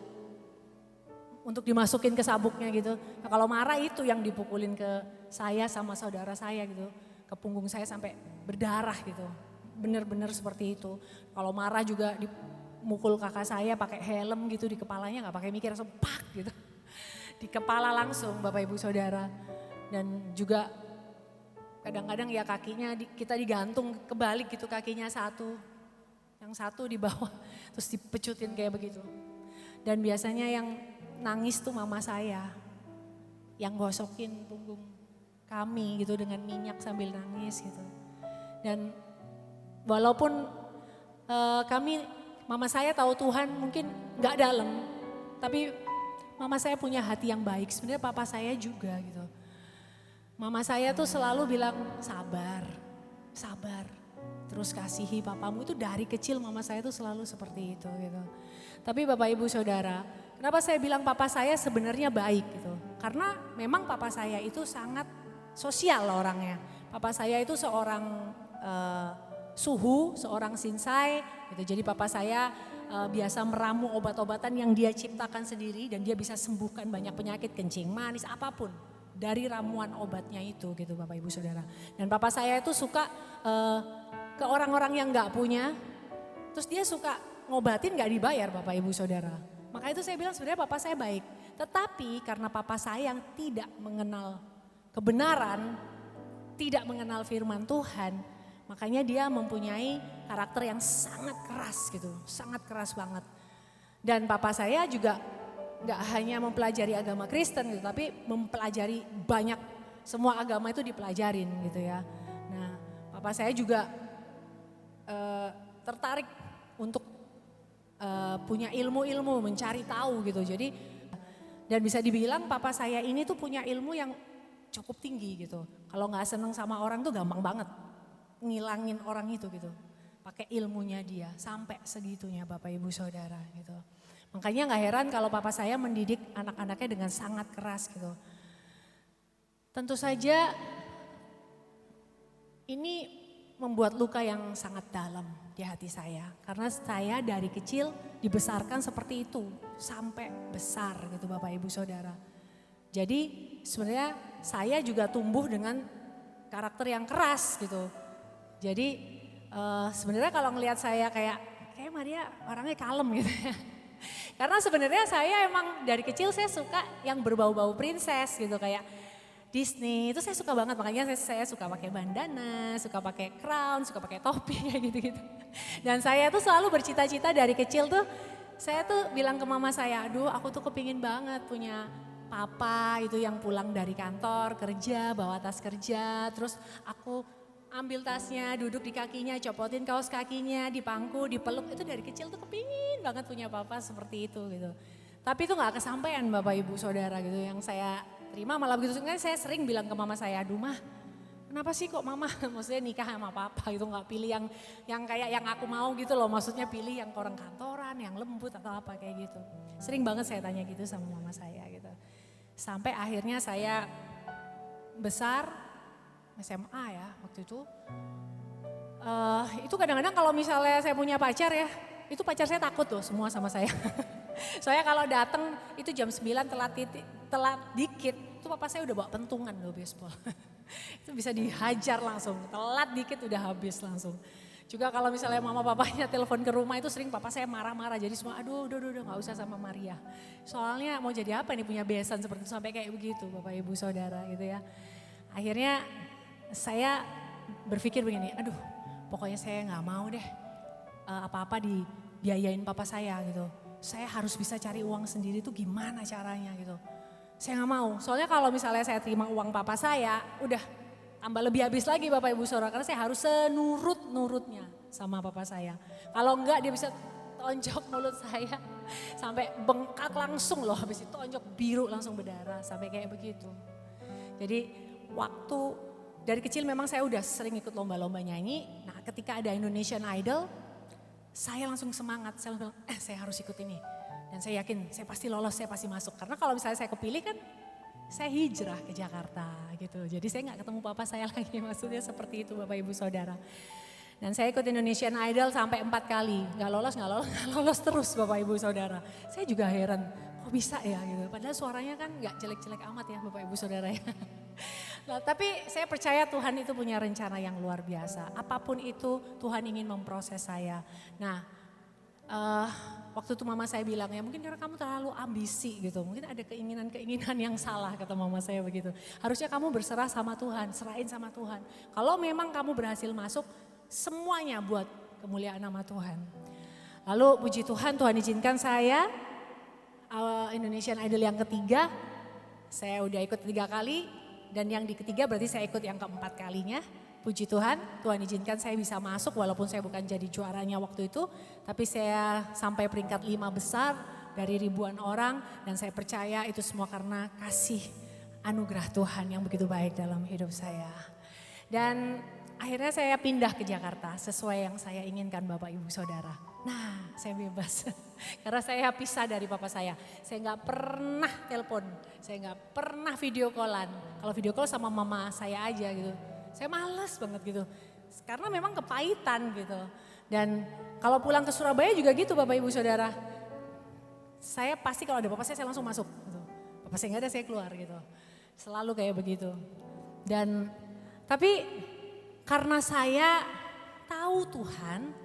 untuk dimasukin ke sabuknya gitu. Nah, kalau marah itu yang dipukulin ke saya sama saudara saya gitu. Ke punggung saya sampai berdarah gitu. Bener-bener seperti itu. Kalau marah juga dimukul kakak saya pakai helm gitu di kepalanya, nggak pakai mikir, langsung pak gitu. Di kepala langsung Bapak Ibu Saudara. Dan juga kadang-kadang ya kakinya kita digantung kebalik gitu, kakinya satu. Yang satu di bawah terus dipecutin kayak begitu. Dan biasanya yang nangis tuh mama saya. Yang gosokin punggung kami gitu dengan minyak sambil nangis gitu. Dan walaupun mama saya tahu Tuhan mungkin gak dalam. Tapi mama saya punya hati yang baik, sebenarnya papa saya juga gitu. Mama saya tuh selalu bilang sabar. Terus kasihi papamu, itu dari kecil mama saya tuh selalu seperti itu gitu. Tapi Bapak Ibu Saudara, kenapa saya bilang papa saya sebenarnya baik gitu. Karena memang papa saya itu sangat sosial orangnya. Papa saya itu seorang suhu, seorang sinsai gitu. Jadi papa saya biasa meramu obat-obatan yang dia ciptakan sendiri dan dia bisa sembuhkan banyak penyakit, kencing manis, apapun dari ramuan obatnya itu gitu Bapak Ibu Saudara. Dan papa saya itu suka ke orang-orang yang gak punya, terus dia suka ngobatin gak dibayar Bapak Ibu Saudara. Maka itu saya bilang sebenarnya papa saya baik. Tetapi karena papa saya yang tidak mengenal kebenaran, tidak mengenal firman Tuhan, makanya dia mempunyai karakter yang sangat keras gitu, sangat keras banget. Dan papa saya juga gak hanya mempelajari agama Kristen gitu, tapi mempelajari banyak, semua agama itu dipelajarin gitu ya. Nah papa saya juga tertarik untuk punya ilmu-ilmu, mencari tahu gitu. Jadi Dan bisa dibilang papa saya ini tuh punya ilmu yang cukup tinggi gitu. Kalau nggak seneng sama orang tuh gampang banget ngilangin orang itu gitu. Pakai ilmunya dia sampai segitunya Bapak Ibu Saudara gitu. Makanya nggak heran kalau papa saya mendidik anak-anaknya dengan sangat keras gitu. Tentu saja ini membuat luka yang sangat dalam di hati saya. Karena saya dari kecil dibesarkan seperti itu sampai besar gitu Bapak Ibu Saudara. Jadi sebenarnya saya juga tumbuh dengan karakter yang keras gitu. Jadi sebenarnya kalau ngelihat saya kayak Maria orangnya kalem gitu ya. Karena sebenarnya saya emang dari kecil saya suka yang berbau-bau princess gitu kayak Disney itu saya suka banget, makanya saya suka pakai bandana, suka pakai crown, suka pakai topi kayak gitu-gitu. Dan saya tuh selalu bercita-cita dari kecil tuh, saya tuh bilang ke mama saya, aduh aku tuh kepingin banget punya papa itu yang pulang dari kantor kerja, bawa tas kerja, terus aku ambil tasnya, duduk di kakinya, copotin kaos kakinya, dipangku, dipeluk, itu dari kecil tuh kepingin banget punya papa seperti itu gitu. Tapi itu gak kesampaian Bapak Ibu Saudara gitu, yang saya terima malah begitu. Kan saya sering bilang ke mama saya, aduh mah kenapa sih kok mama maksudnya nikah sama papa gitu, gak pilih yang kayak yang aku mau gitu loh, maksudnya pilih yang orang kantoran, yang lembut atau apa kayak gitu. Sering banget saya tanya gitu sama mama saya gitu. Sampai akhirnya saya besar, SMA ya waktu itu. Itu kadang-kadang kalau misalnya saya punya pacar ya, itu pacar saya takut tuh semua sama saya. Soalnya kalau datang itu jam 9 telat dikit, itu papa saya udah bawa pentungan loh baseball. Itu bisa dihajar langsung, telat dikit udah habis langsung. Juga kalau misalnya mama papanya telepon ke rumah itu sering papa saya marah-marah, jadi semua aduh udah gak usah sama Maria. Soalnya mau jadi apa nih punya besan seperti itu sampai kayak begitu Bapak Ibu Saudara gitu ya. Akhirnya saya berpikir begini, aduh pokoknya saya gak mau deh apa-apa dibiayain papa saya gitu. Saya harus bisa cari uang sendiri tuh gimana caranya gitu. Saya gak mau, soalnya kalau misalnya saya terima uang papa saya udah tambah lebih habis lagi Bapak Ibu Saudara. Karena saya harus senurut-nurutnya sama papa saya. Kalau enggak dia bisa tonjok mulut saya sampai bengkak langsung loh, habis itu tonjok biru langsung berdarah sampai kayak begitu. Jadi waktu dari kecil memang saya udah sering ikut lomba-lomba nyanyi. Nah ketika ada Indonesian Idol, saya langsung semangat. Saya bilang, saya harus ikut ini. Dan saya yakin saya pasti lolos, saya pasti masuk. Karena kalau misalnya saya kepilih kan, saya hijrah ke Jakarta gitu. Jadi saya gak ketemu papa saya lagi, maksudnya seperti itu Bapak Ibu Saudara. Dan saya ikut Indonesian Idol sampai 4 kali. Gak lolos terus Bapak Ibu Saudara. Saya juga heran, kok bisa ya gitu. Padahal suaranya kan gak jelek-jelek amat ya Bapak Ibu Saudara ya. Nah, tapi saya percaya Tuhan itu punya rencana yang luar biasa. Apapun itu Tuhan ingin memproses saya. Nah waktu itu mama saya bilang ya mungkin karena kamu terlalu ambisi gitu. Mungkin ada keinginan-keinginan yang salah kata mama saya begitu. Harusnya kamu berserah sama Tuhan, serahin sama Tuhan. Kalau memang kamu berhasil masuk semuanya buat kemuliaan nama Tuhan. Lalu puji Tuhan, Tuhan izinkan saya Indonesian Idol yang ketiga. Saya udah ikut 3 kali. Dan yang di ketiga berarti saya ikut yang keempat kalinya. Puji Tuhan, Tuhan izinkan saya bisa masuk walaupun saya bukan jadi juaranya waktu itu. Tapi saya sampai peringkat 5 besar dari ribuan orang. Dan saya percaya itu semua karena kasih anugerah Tuhan yang begitu baik dalam hidup saya. Dan akhirnya saya pindah ke Jakarta sesuai yang saya inginkan Bapak Ibu Saudara. Nah saya bebas karena saya pisah dari papa saya. Saya gak pernah telepon, saya gak pernah video callan. Kalau video call sama mama saya aja gitu. Saya males banget gitu. Karena memang kepahitan gitu. Dan kalau pulang ke Surabaya juga gitu Bapak Ibu Saudara. Saya pasti kalau ada papa saya langsung masuk gitu. Papa saya gak ada saya keluar gitu. Selalu kayak begitu. Dan tapi karena saya tahu Tuhan,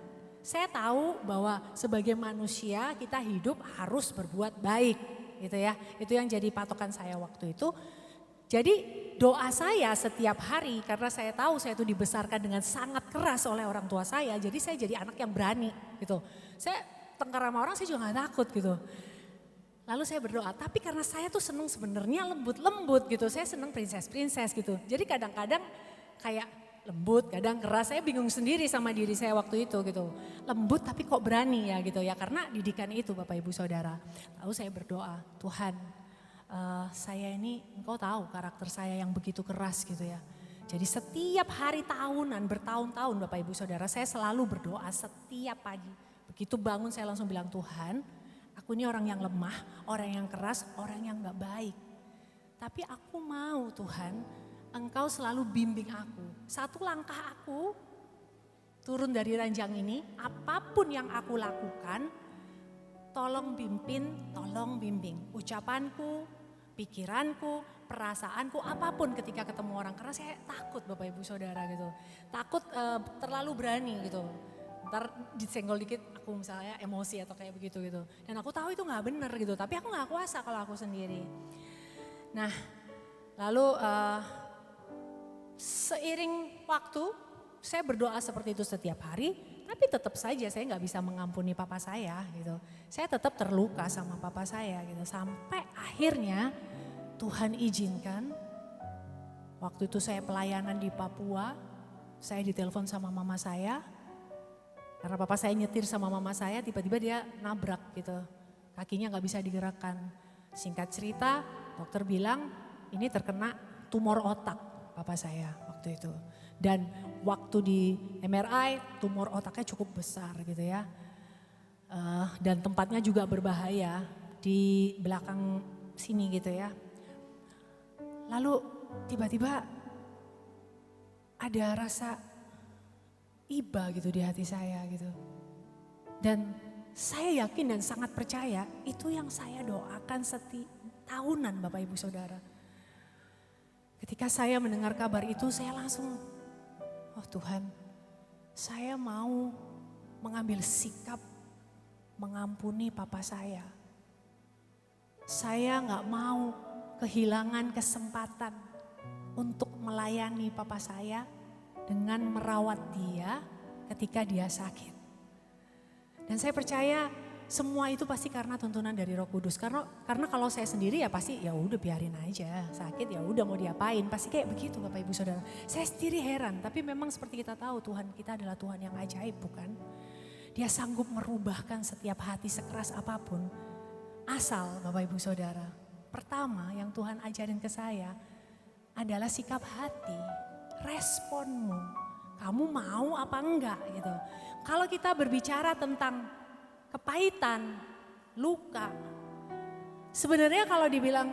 saya tahu bahwa sebagai manusia kita hidup harus berbuat baik gitu ya. Itu yang jadi patokan saya waktu itu. Jadi doa saya setiap hari karena saya tahu saya itu dibesarkan dengan sangat keras oleh orang tua saya. Jadi saya jadi anak yang berani gitu. Saya tengkar sama orang saya juga gak takut gitu. Lalu saya berdoa, tapi karena saya tuh seneng sebenarnya lembut-lembut gitu. Saya seneng princess-princess gitu. Jadi kadang-kadang kayak lembut, kadang keras, saya bingung sendiri sama diri saya waktu itu gitu. Lembut tapi kok berani ya gitu ya, karena didikan itu Bapak Ibu Saudara. Lalu saya berdoa, Tuhan saya ini, engkau tahu karakter saya yang begitu keras gitu ya. Jadi setiap hari tahunan, bertahun-tahun Bapak Ibu Saudara, saya selalu berdoa setiap pagi. Begitu bangun saya langsung bilang, Tuhan, aku ini orang yang lemah, orang yang keras, orang yang gak baik. Tapi aku mau Tuhan, engkau selalu bimbing aku. Satu langkah aku turun dari ranjang ini, apapun yang aku lakukan, tolong pimpin, tolong bimbing. Ucapanku, pikiranku, perasaanku, apapun ketika ketemu orang. Karena saya takut Bapak Ibu Saudara gitu. Takut terlalu berani gitu. Ntar disenggol dikit aku misalnya emosi atau kayak begitu gitu. Dan aku tahu itu gak bener gitu, tapi aku gak kuasa kalau aku sendiri. Nah lalu seiring waktu saya berdoa seperti itu setiap hari, tapi tetap saja saya nggak bisa mengampuni papa saya gitu. Saya tetap terluka sama papa saya gitu. Sampai akhirnya Tuhan izinkan, waktu itu saya pelayanan di Papua, saya ditelepon sama mama saya. Karena papa saya nyetir sama mama saya, tiba-tiba dia nabrak gitu. Kakinya nggak bisa digerakkan. Singkat cerita, dokter bilang ini terkena tumor otak papa saya waktu itu. Dan waktu di MRI tumor otaknya cukup besar gitu ya. Dan tempatnya juga berbahaya di belakang sini gitu ya. Lalu tiba-tiba ada rasa iba gitu di hati saya gitu. Dan saya yakin dan sangat percaya itu yang saya doakan tahunan Bapak Ibu Saudara. Ketika saya mendengar kabar itu saya langsung, oh Tuhan, saya mau mengambil sikap mengampuni papa saya. Saya gak mau kehilangan kesempatan untuk melayani papa saya dengan merawat dia ketika dia sakit. Dan saya percaya semua itu pasti karena tuntunan dari Roh Kudus. Karena kalau saya sendiri ya pasti ya udah biarin aja, sakit ya udah mau diapain, pasti kayak begitu Bapak Ibu Saudara. Saya sendiri heran, tapi memang seperti kita tahu Tuhan kita adalah Tuhan yang ajaib bukan? Dia sanggup merubahkan setiap hati sekeras apapun. Asal Bapak Ibu Saudara, pertama yang Tuhan ajarin ke saya adalah sikap hati, responmu. Kamu mau apa enggak gitu. Kalau kita berbicara tentang kepahitan, luka. Sebenarnya kalau dibilang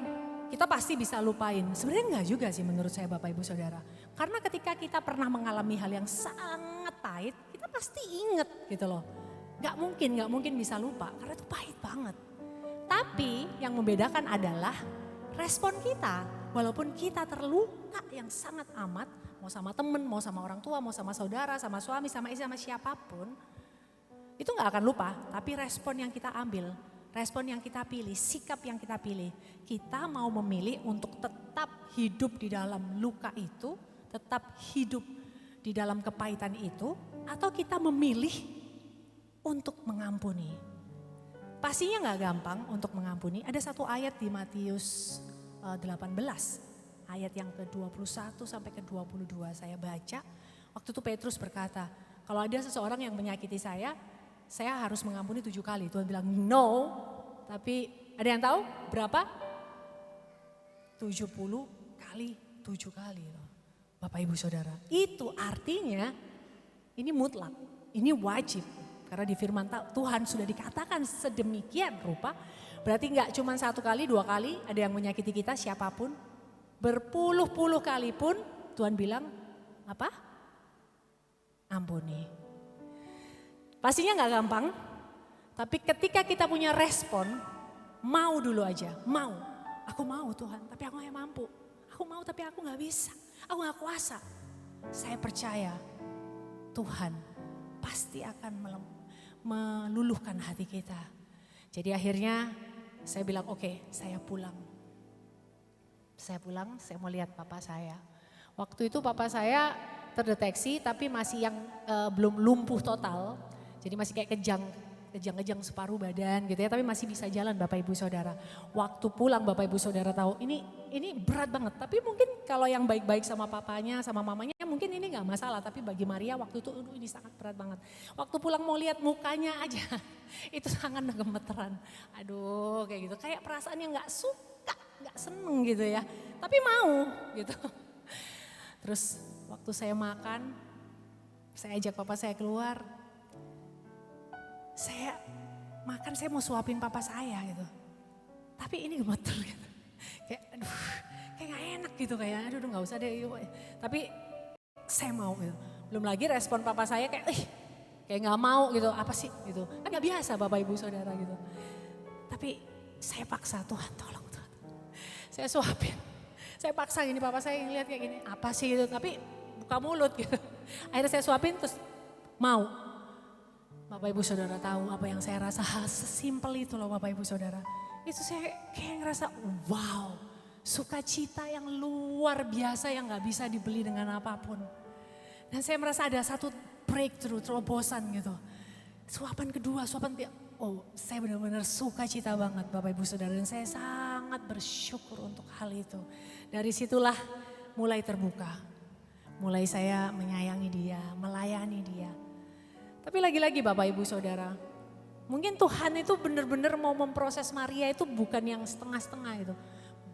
kita pasti bisa lupain. Sebenarnya enggak juga sih menurut saya Bapak Ibu Saudara. Karena ketika kita pernah mengalami hal yang sangat pahit, kita pasti inget gitu loh. Gak mungkin bisa lupa karena itu pahit banget. Tapi yang membedakan adalah respon kita. Walaupun kita terluka yang sangat amat, mau sama temen, mau sama orang tua, mau sama saudara, sama suami, sama istri, sama siapapun. Itu gak akan lupa, tapi respon yang kita ambil, respon yang kita pilih, sikap yang kita pilih. Kita mau memilih untuk tetap hidup di dalam luka itu, tetap hidup di dalam kepahitan itu, atau kita memilih untuk mengampuni. Pastinya gak gampang untuk mengampuni. Ada satu ayat di Matius 18, ayat yang ke-21 sampai ke-22 saya baca. Waktu itu Petrus berkata, kalau ada seseorang yang menyakiti saya harus mengampuni 7 kali. Tuhan bilang no, tapi ada yang tahu berapa? 70 kali 7 kali. Bapak Ibu Saudara, itu artinya ini mutlak, ini wajib. Karena di firman Tuhan sudah dikatakan sedemikian rupa, berarti gak cuma 1 kali, 2 kali ada yang menyakiti kita siapapun. Berpuluh-puluh kali pun Tuhan bilang apa? Ampuni. Pastinya gak gampang, tapi ketika kita punya respon, mau dulu aja, mau. Aku mau Tuhan, tapi aku gak mampu. Aku mau tapi aku gak bisa, aku gak kuasa. Saya percaya Tuhan pasti akan meluluhkan hati kita. Jadi akhirnya saya bilang oke, saya pulang. Saya pulang, saya mau lihat papa saya. Waktu itu papa saya terdeteksi tapi masih yang belum lumpuh total. Jadi masih kayak kejang separuh badan gitu ya, tapi masih bisa jalan Bapak Ibu Saudara. Waktu pulang Bapak Ibu Saudara tahu ini berat banget. Tapi mungkin kalau yang baik-baik sama papanya, sama mamanya mungkin ini gak masalah. Tapi bagi Maria waktu itu ini sangat berat banget. Waktu pulang mau lihat mukanya aja itu sangat gemeteran. Aduh kayak gitu, kayak perasaan yang gak suka nggak seneng gitu ya. Tapi mau gitu. Terus waktu saya makan, saya ajak papa saya keluar. Saya makan, saya mau suapin papa saya gitu. Tapi ini gemeter gitu. Kayak aduh, kayak gak enak gitu kayak aduh gak usah deh. Yuk. Tapi saya mau gitu. Belum lagi respon papa saya kayak kayak gak mau gitu, apa sih gitu. Kan gak biasa Bapak Ibu Saudara gitu. Tapi saya paksa, Tuhan tolong Tuhan. Saya suapin. Saya paksa gini, papa saya ngeliat kayak gini, apa sih gitu. Tapi buka mulut gitu. Akhirnya saya suapin terus mau. Bapak Ibu Saudara tahu apa yang saya rasa, hal sesimpel itu loh Bapak Ibu Saudara. Itu saya kayak ngerasa wow, sukacita yang luar biasa yang gak bisa dibeli dengan apapun. Dan saya merasa ada satu breakthrough, terobosan gitu. Suapan kedua, suapan ketiga, saya benar-benar sukacita banget Bapak Ibu Saudara. Dan saya sangat bersyukur untuk hal itu. Dari situlah mulai terbuka. Mulai saya menyayangi dia, melayani dia. Tapi lagi-lagi Bapak Ibu Saudara, mungkin Tuhan itu benar-benar mau memproses Maria itu bukan yang setengah-setengah gitu.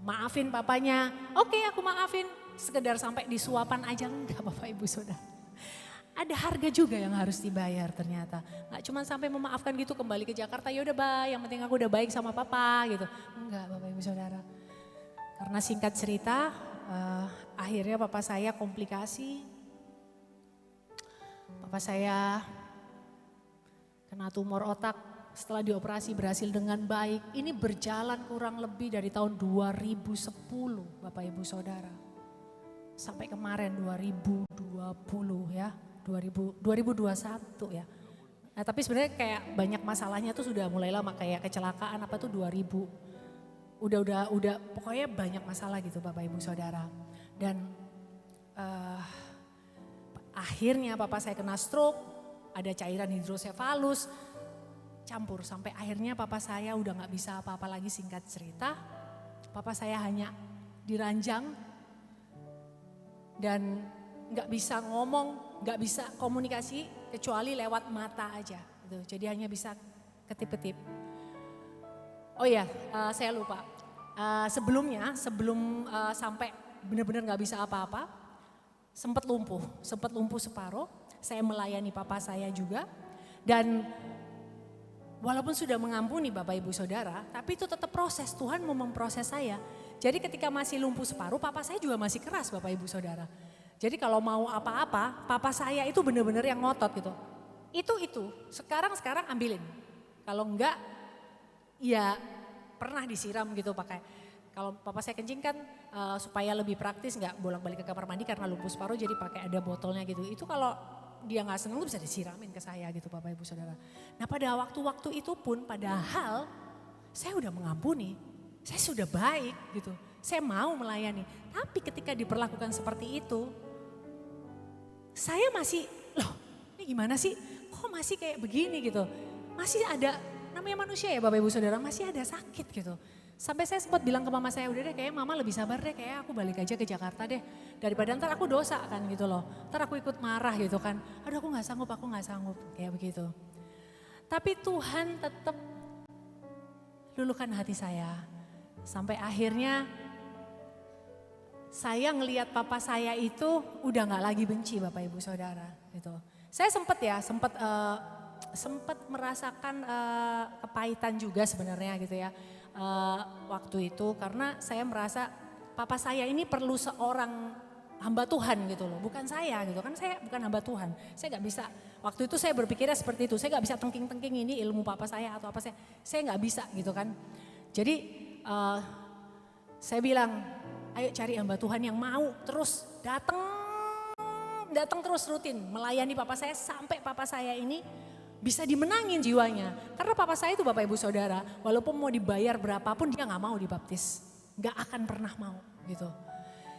Maafin papanya, oke aku maafin. Sekedar sampai disuapan aja enggak Bapak Ibu Saudara. Ada harga juga yang harus dibayar ternyata. Gak cuma sampai memaafkan gitu kembali ke Jakarta, ya udah bye, yang penting aku udah baik sama papa gitu. Enggak Bapak Ibu Saudara. Karena singkat cerita, akhirnya papa saya komplikasi. Papa saya kena tumor otak, setelah dioperasi berhasil dengan baik. Ini berjalan kurang lebih dari tahun 2010 Bapak Ibu Saudara. Sampai kemarin 2020 ya, 2021 ya. Nah tapi sebenarnya kayak banyak masalahnya tuh sudah mulai lama, kayak kecelakaan apa tuh 2000. Udah pokoknya banyak masalah gitu Bapak Ibu Saudara. Dan akhirnya papa saya kena stroke, ada cairan hidrosefalus, campur sampai akhirnya papa saya udah gak bisa apa-apa lagi. Singkat cerita, papa saya hanya diranjang dan gak bisa ngomong, gak bisa komunikasi kecuali lewat mata aja gitu. Jadi hanya bisa ketip-ketip. Oh iya, saya lupa. Sebelum sampai benar-benar gak bisa apa-apa, sempat lumpuh separuh. Saya melayani papa saya juga dan walaupun sudah mengampuni Bapak Ibu Saudara, tapi itu tetap proses, Tuhan mau memproses saya. Jadi ketika masih lumpuh separuh, papa saya juga masih keras Bapak Ibu Saudara. Jadi kalau mau apa-apa, papa saya itu benar-benar yang ngotot gitu. Itu, sekarang ambilin. Kalau enggak, ya pernah disiram gitu pakai. Kalau papa saya kencing kan supaya lebih praktis nggak bolak-balik ke kamar mandi karena lumpuh separuh jadi pakai ada botolnya gitu. Itu kalau dia nggak seneng bisa disiramin ke saya gitu Bapak Ibu Saudara. Nah pada waktu-waktu itu pun padahal saya udah mengampuni, saya sudah baik gitu. Saya mau melayani, tapi ketika diperlakukan seperti itu, saya masih, loh ini gimana sih? Kok masih kayak begini gitu? Masih ada, namanya manusia ya Bapak Ibu Saudara, masih ada sakit gitu. Sampai saya sempat bilang ke mama saya, udah deh kayaknya mama lebih sabar deh, kayak aku balik aja ke Jakarta deh. Daripada ntar aku dosa kan gitu loh, ntar aku ikut marah gitu kan. Aduh aku gak sanggup, kayak begitu. Tapi Tuhan tetap luluhkan hati saya. Sampai akhirnya saya ngelihat papa saya itu udah gak lagi benci Bapak Ibu Saudara gitu. Saya sempat merasakan kepahitan juga sebenarnya gitu ya. Waktu itu karena saya merasa papa saya ini perlu seorang hamba Tuhan gitu loh, bukan saya gitu kan, saya bukan hamba Tuhan, saya nggak bisa. Waktu itu saya berpikirnya seperti itu, saya nggak bisa tengking-tengking ini ilmu papa saya atau apa saya nggak bisa gitu kan. Jadi saya bilang, ayo cari hamba Tuhan yang mau terus datang terus rutin melayani papa saya sampai papa saya ini bisa dimenangin jiwanya. Karena papa saya itu Bapak Ibu Saudara, walaupun mau dibayar berapapun dia gak mau dibaptis. Gak akan pernah mau gitu.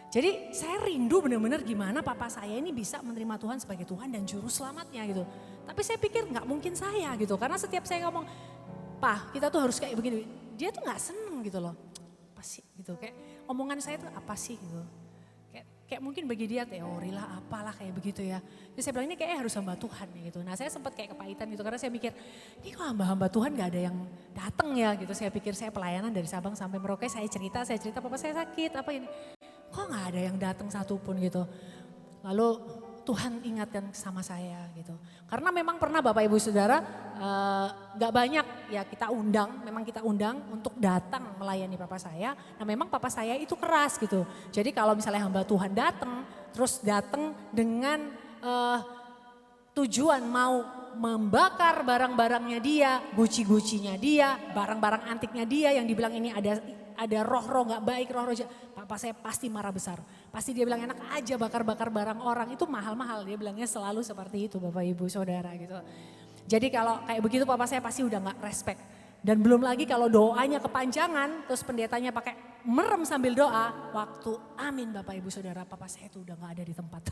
Jadi saya rindu benar-benar gimana papa saya ini bisa menerima Tuhan sebagai Tuhan dan Juru Selamatnya gitu. Tapi saya pikir gak mungkin saya gitu. Karena setiap saya ngomong, "Pak, kita tuh harus kayak begini." Dia tuh gak seneng gitu loh. Apa sih gitu, kayak omongan saya tuh apa sih gitu. Kayak kayak mungkin bagi dia teori lah apalah kayak begitu ya. Jadi saya bilang ini kayaknya harus hamba Tuhan nih gitu. Nah saya sempat kayak kepahitan gitu karena saya mikir ini kok hamba-hamba Tuhan gak ada yang datang ya gitu. Saya pikir saya pelayanan dari Sabang sampai Merauke, saya cerita papa saya sakit apa ini. Kok gak ada yang datang satupun gitu. Lalu Tuhan ingatkan sama saya gitu. Karena memang pernah Bapak Ibu Saudara gak banyak ya memang kita undang untuk datang melayani papa saya. Nah memang papa saya itu keras gitu. Jadi kalau misalnya hamba Tuhan datang, terus datang dengan tujuan mau membakar barang-barangnya dia, guci-gucinya dia, barang-barang antiknya dia yang dibilang ini ada roh-roh gak baik, roh-roh jahat. Papa saya pasti marah besar. Pasti dia bilang enak aja bakar-bakar barang orang, itu mahal-mahal. Dia bilangnya selalu seperti itu Bapak Ibu Saudara gitu. Jadi kalau kayak begitu papa saya pasti udah gak respect. Dan belum lagi kalau doanya kepanjangan, terus pendetanya pakai merem sambil doa, waktu amin Bapak Ibu Saudara, papa saya itu udah gak ada di tempat.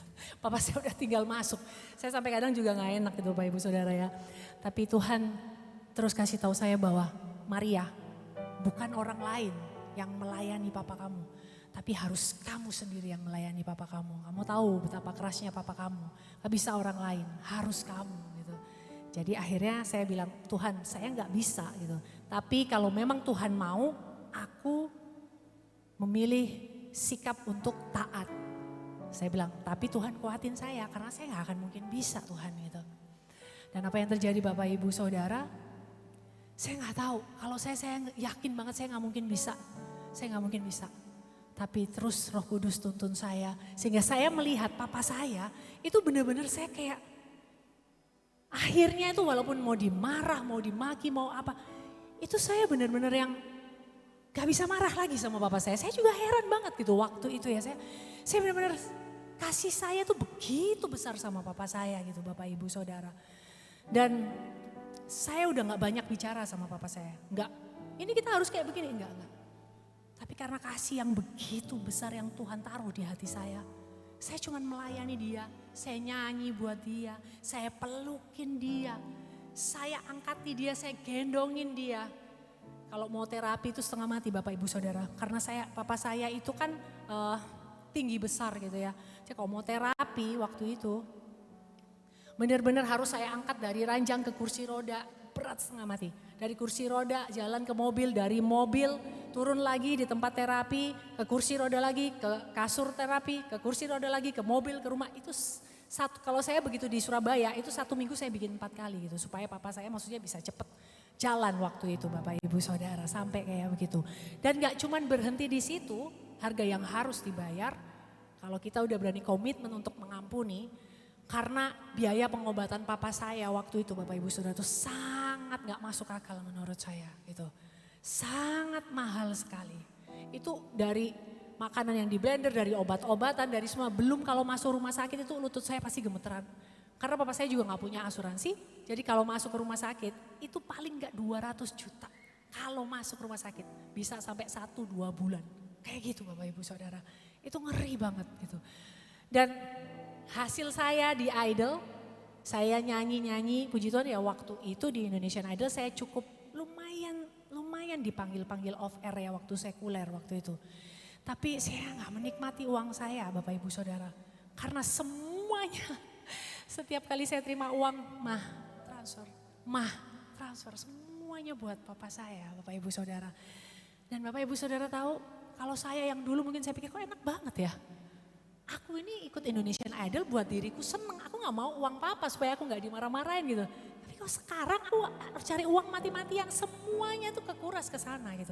Papa saya udah tinggal masuk. Saya sampai kadang juga gak enak gitu Bapak Ibu Saudara ya. Tapi Tuhan terus kasih tahu saya bahwa Maria bukan orang lain yang melayani papa kamu. Tapi harus kamu sendiri yang melayani papa kamu. Kamu tahu betapa kerasnya papa kamu. Gak bisa orang lain, harus kamu gitu. Jadi akhirnya saya bilang, Tuhan saya gak bisa gitu. Tapi kalau memang Tuhan mau, aku memilih sikap untuk taat. Saya bilang, tapi Tuhan kuatin saya karena saya gak akan mungkin bisa Tuhan gitu. Dan apa yang terjadi Bapak Ibu Saudara, saya gak tahu. Kalau saya yakin banget saya gak mungkin bisa. Saya gak mungkin bisa. Tapi terus Roh Kudus tuntun saya. Sehingga saya melihat papa saya itu benar-benar saya kayak akhirnya itu walaupun mau dimarah, mau dimaki, mau apa. Itu saya benar-benar yang gak bisa marah lagi sama papa saya. Saya juga heran banget gitu waktu itu ya. Saya benar-benar kasih saya tuh begitu besar sama papa saya gitu Bapak Ibu Saudara. Dan saya udah gak banyak bicara sama papa saya. Enggak, ini kita harus kayak begini, enggak. Tapi karena kasih yang begitu besar yang Tuhan taruh di hati saya cuma melayani dia, saya nyanyi buat dia, saya pelukin dia, saya angkati dia, saya gendongin dia. Kalau mau terapi itu setengah mati Bapak Ibu Saudara, karena papa saya itu kan tinggi besar gitu ya. Jadi kalau mau terapi waktu itu benar-benar harus saya angkat dari ranjang ke kursi roda, berat setengah mati. Dari kursi roda jalan ke mobil, dari mobil turun lagi di tempat terapi, ke kursi roda lagi, ke kasur terapi, ke kursi roda lagi, ke mobil, ke rumah. Itu kalau saya begitu di Surabaya itu 1 minggu saya bikin 4 kali gitu. Supaya papa saya maksudnya bisa cepet jalan waktu itu Bapak Ibu Saudara sampai kayak begitu. Dan gak cuman berhenti di situ, harga yang harus dibayar kalau kita udah berani komitmen untuk mengampuni. Karena biaya pengobatan papa saya waktu itu Bapak Ibu Saudara itu sangat gak masuk akal menurut saya gitu. Sangat mahal sekali. Itu dari makanan yang di blender, dari obat-obatan, dari semua. Belum kalau masuk rumah sakit itu lutut saya pasti gemeteran. Karena papa saya juga gak punya asuransi. Jadi kalau masuk ke rumah sakit itu paling gak 200 juta. Kalau masuk rumah sakit bisa sampai 1-2 bulan. Kayak gitu Bapak Ibu Saudara. Itu ngeri banget gitu. Dan hasil saya di Idol, saya nyanyi-nyanyi, puji Tuhan ya waktu itu di Indonesian Idol saya cukup lumayan dipanggil-panggil off air ya waktu sekuler waktu itu. Tapi saya gak menikmati uang saya Bapak Ibu Saudara. Karena semuanya, setiap kali saya terima uang, transfer, semuanya buat papa saya Bapak Ibu Saudara. Dan Bapak Ibu Saudara tahu, kalau saya yang dulu mungkin saya pikir kok enak banget ya. Aku ini ikut Indonesian Idol buat diriku seneng, aku gak mau uang papa supaya aku gak dimarah-marahin gitu. Tapi kok sekarang aku harus cari uang mati-matian, semuanya tuh kekuras ke sana gitu.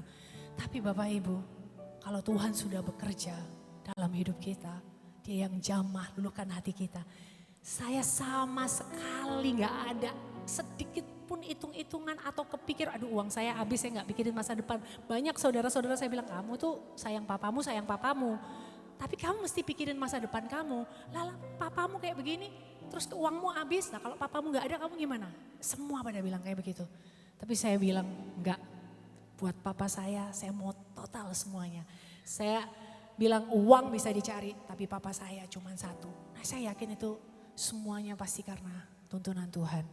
Tapi Bapak Ibu, kalau Tuhan sudah bekerja dalam hidup kita, Dia yang jamah luluhkan hati kita. Saya sama sekali gak ada sedikit pun hitung-hitungan atau kepikir, aduh uang saya habis, saya gak pikirin masa depan. Banyak saudara-saudara saya bilang, kamu tuh sayang papamu. Tapi kamu mesti pikirin masa depan kamu. Lala papamu kayak begini, terus uangmu habis. Nah kalau papamu gak ada kamu gimana? Semua pada bilang kayak begitu. Tapi saya bilang enggak. Buat papa saya mau total semuanya. Saya bilang uang bisa dicari, tapi papa saya cuma satu. Nah saya yakin itu semuanya pasti karena tuntunan Tuhan.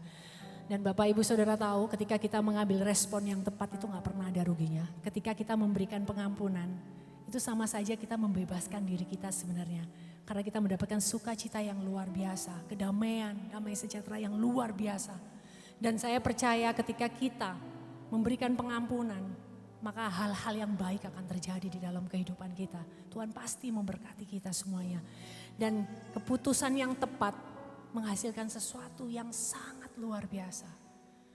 Dan Bapak Ibu Saudara tahu ketika kita mengambil respon yang tepat itu gak pernah ada ruginya. Ketika kita memberikan pengampunan, itu sama saja kita membebaskan diri kita sebenarnya. Karena kita mendapatkan sukacita yang luar biasa, kedamaian, damai sejahtera yang luar biasa. Dan saya percaya ketika kita memberikan pengampunan, maka hal-hal yang baik akan terjadi di dalam kehidupan kita. Tuhan pasti memberkati kita semuanya. Dan keputusan yang tepat menghasilkan sesuatu yang sangat luar biasa.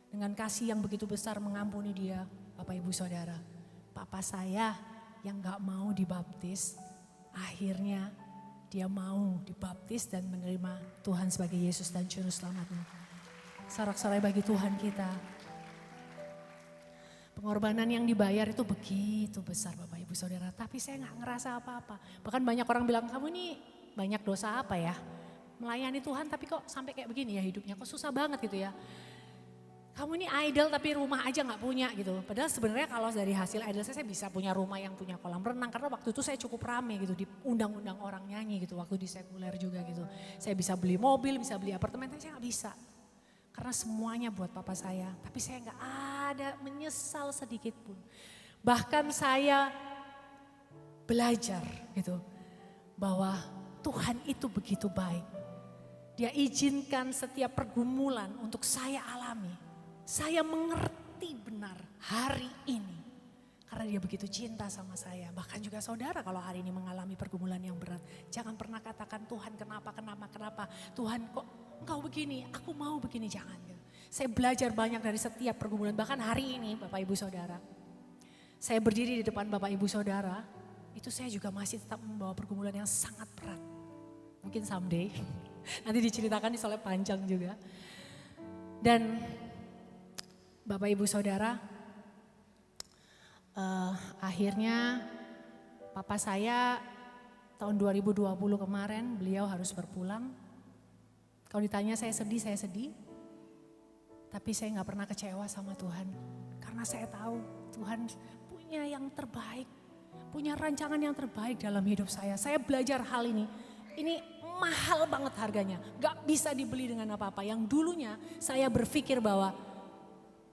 Dengan kasih yang begitu besar mengampuni dia, Bapak Ibu Saudara. Papa saya yang gak mau dibaptis, akhirnya dia mau dibaptis dan menerima Tuhan sebagai Yesus dan Juru Selamatnya. Sorak-sorai bagi Tuhan kita. Pengorbanan yang dibayar itu begitu besar Bapak Ibu Saudara. Tapi saya gak ngerasa apa-apa. Bahkan banyak orang bilang, kamu ini banyak dosa apa ya? Melayani Tuhan tapi kok sampai kayak begini ya hidupnya, kok susah banget gitu ya. Kamu ini idol tapi rumah aja gak punya gitu. Padahal sebenarnya kalau dari hasil idol saya bisa punya rumah yang punya kolam renang. Karena waktu itu saya cukup rame gitu, diundang-undang orang nyanyi gitu. Waktu di sekuler juga gitu. Saya bisa beli mobil, bisa beli apartemen, tapi saya gak bisa. Karena semuanya buat papa saya. Tapi saya gak ada menyesal sedikit pun. Bahkan saya belajar gitu. Bahwa Tuhan itu begitu baik. Dia izinkan setiap pergumulan untuk saya alami. Saya mengerti benar hari ini. Karena dia begitu cinta sama saya. Bahkan juga saudara kalau hari ini mengalami pergumulan yang berat. Jangan pernah katakan Tuhan kenapa. Tuhan kok engkau begini, aku mau begini, jangan. Saya belajar banyak dari setiap pergumulan. Bahkan hari ini Bapak Ibu Saudara. Saya berdiri di depan Bapak Ibu Saudara. Itu saya juga masih tetap membawa pergumulan yang sangat berat. Mungkin someday. Nanti diceritakan di soalnya panjang juga. Dan Bapak Ibu Saudara, akhirnya papa saya tahun 2020 kemarin beliau harus berpulang. Kalau ditanya saya sedih. Tapi saya gak pernah kecewa sama Tuhan. Karena saya tahu Tuhan punya yang terbaik. Punya rancangan yang terbaik dalam hidup saya. Saya belajar hal ini. Ini mahal banget harganya. Gak bisa dibeli dengan apa-apa. Yang dulunya saya berpikir bahwa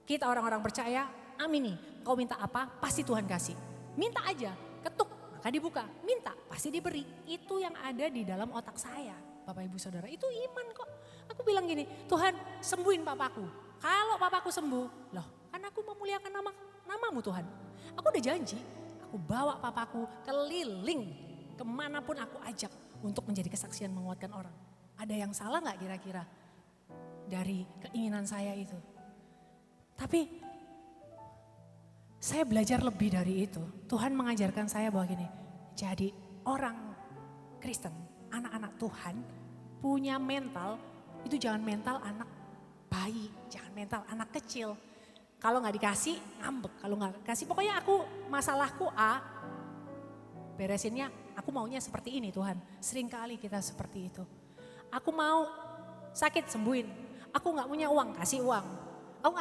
kita orang-orang percaya, amin nih, kau minta apa pasti Tuhan kasih. Minta aja, ketuk maka dibuka, minta pasti diberi. Itu yang ada di dalam otak saya, Bapak Ibu Saudara. Itu iman kok. Aku bilang gini, Tuhan sembuhin papaku. Kalau papaku sembuh, loh kan aku memuliakan namamu Tuhan. Aku udah janji, aku bawa papaku keliling kemanapun aku ajak untuk menjadi kesaksian menguatkan orang. Ada yang salah gak kira-kira dari keinginan saya itu? Tapi saya belajar lebih dari itu. Tuhan mengajarkan saya bahwa gini, jadi orang Kristen, anak-anak Tuhan punya mental, itu jangan mental anak bayi, jangan mental anak kecil. Kalau gak dikasih ngambek, kalau gak kasih pokoknya aku masalahku A, beresinnya aku maunya seperti ini Tuhan. Seringkali kita seperti itu. Aku mau sakit sembuhin, aku gak punya uang kasih uang, aku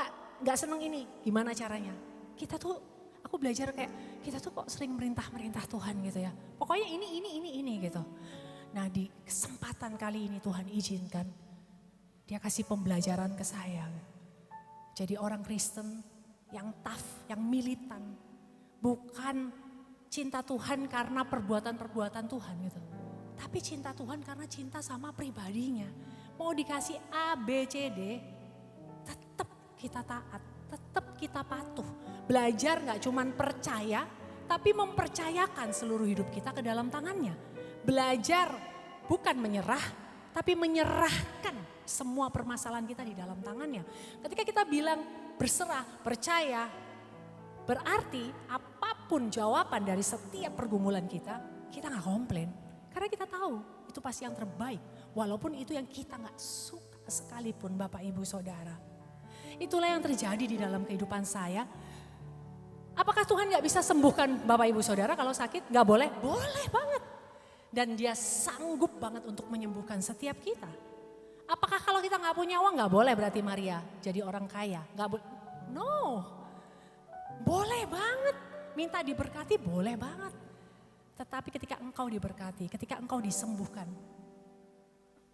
gak seneng ini, gimana caranya? Kita tuh, aku belajar kayak kita tuh kok sering merintah Tuhan gitu ya. Pokoknya ini gitu. Nah di kesempatan kali ini Tuhan izinkan, dia kasih pembelajaran ke saya. Jadi orang Kristen yang tough, yang militan. Bukan cinta Tuhan karena perbuatan-perbuatan Tuhan gitu. Tapi cinta Tuhan karena cinta sama pribadinya. Mau dikasih A, B, C, D, tetap kita taat, tetap kita patuh. Belajar gak cuman percaya, tapi mempercayakan seluruh hidup kita ke dalam tangannya. Belajar bukan menyerah, tapi menyerahkan semua permasalahan kita di dalam tangannya. Ketika kita bilang berserah, percaya, berarti apapun jawaban dari setiap pergumulan kita gak komplain. Karena kita tahu itu pasti yang terbaik. Walaupun itu yang kita gak suka sekalipun Bapak Ibu Saudara. Itulah yang terjadi di dalam kehidupan saya. Apakah Tuhan gak bisa sembuhkan Bapak Ibu Saudara kalau sakit? Gak boleh? Boleh banget. Dan dia sanggup banget untuk menyembuhkan setiap kita. Apakah kalau kita gak punya uang gak boleh berarti Maria jadi orang kaya? Gak boleh. No. Boleh banget. Minta diberkati boleh banget. Tetapi ketika engkau diberkati, ketika engkau disembuhkan.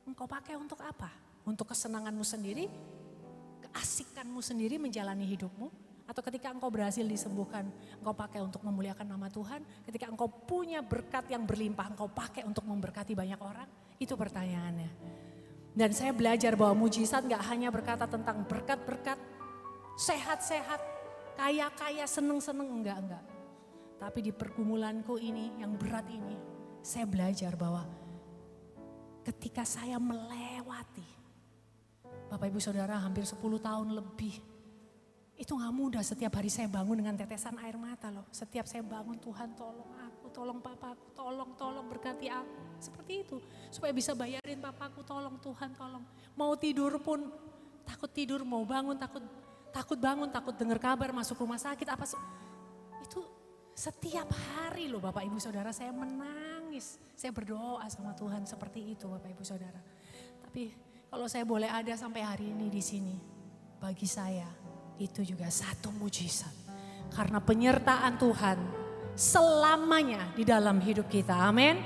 Engkau pakai untuk apa? Untuk kesenanganmu sendiri? Keasikanmu sendiri menjalani hidupmu? Atau ketika engkau berhasil disembuhkan, engkau pakai untuk memuliakan nama Tuhan. Ketika engkau punya berkat yang berlimpah, engkau pakai untuk memberkati banyak orang. Itu pertanyaannya. Dan saya belajar bahwa mujizat gak hanya berkata tentang berkat-berkat, sehat-sehat, kaya-kaya, seneng-seneng, enggak. Tapi di pergumulanku ini, yang berat ini, saya belajar bahwa ketika saya melewati, Bapak Ibu Saudara hampir 10 tahun lebih, itu gak mudah. Setiap hari saya bangun dengan tetesan air mata loh. Setiap saya bangun, Tuhan tolong aku, tolong papaku, tolong berkati aku. Seperti itu, supaya bisa bayarin papaku, tolong Tuhan, tolong. Mau tidur pun takut tidur, mau bangun takut bangun, takut dengar kabar masuk rumah sakit. Itu setiap hari loh Bapak Ibu Saudara, saya menangis. Saya berdoa sama Tuhan seperti itu Bapak Ibu Saudara. Tapi kalau saya boleh ada sampai hari ini di sini, bagi saya itu juga satu mujizat. Karena penyertaan Tuhan selamanya di dalam hidup kita. Amin.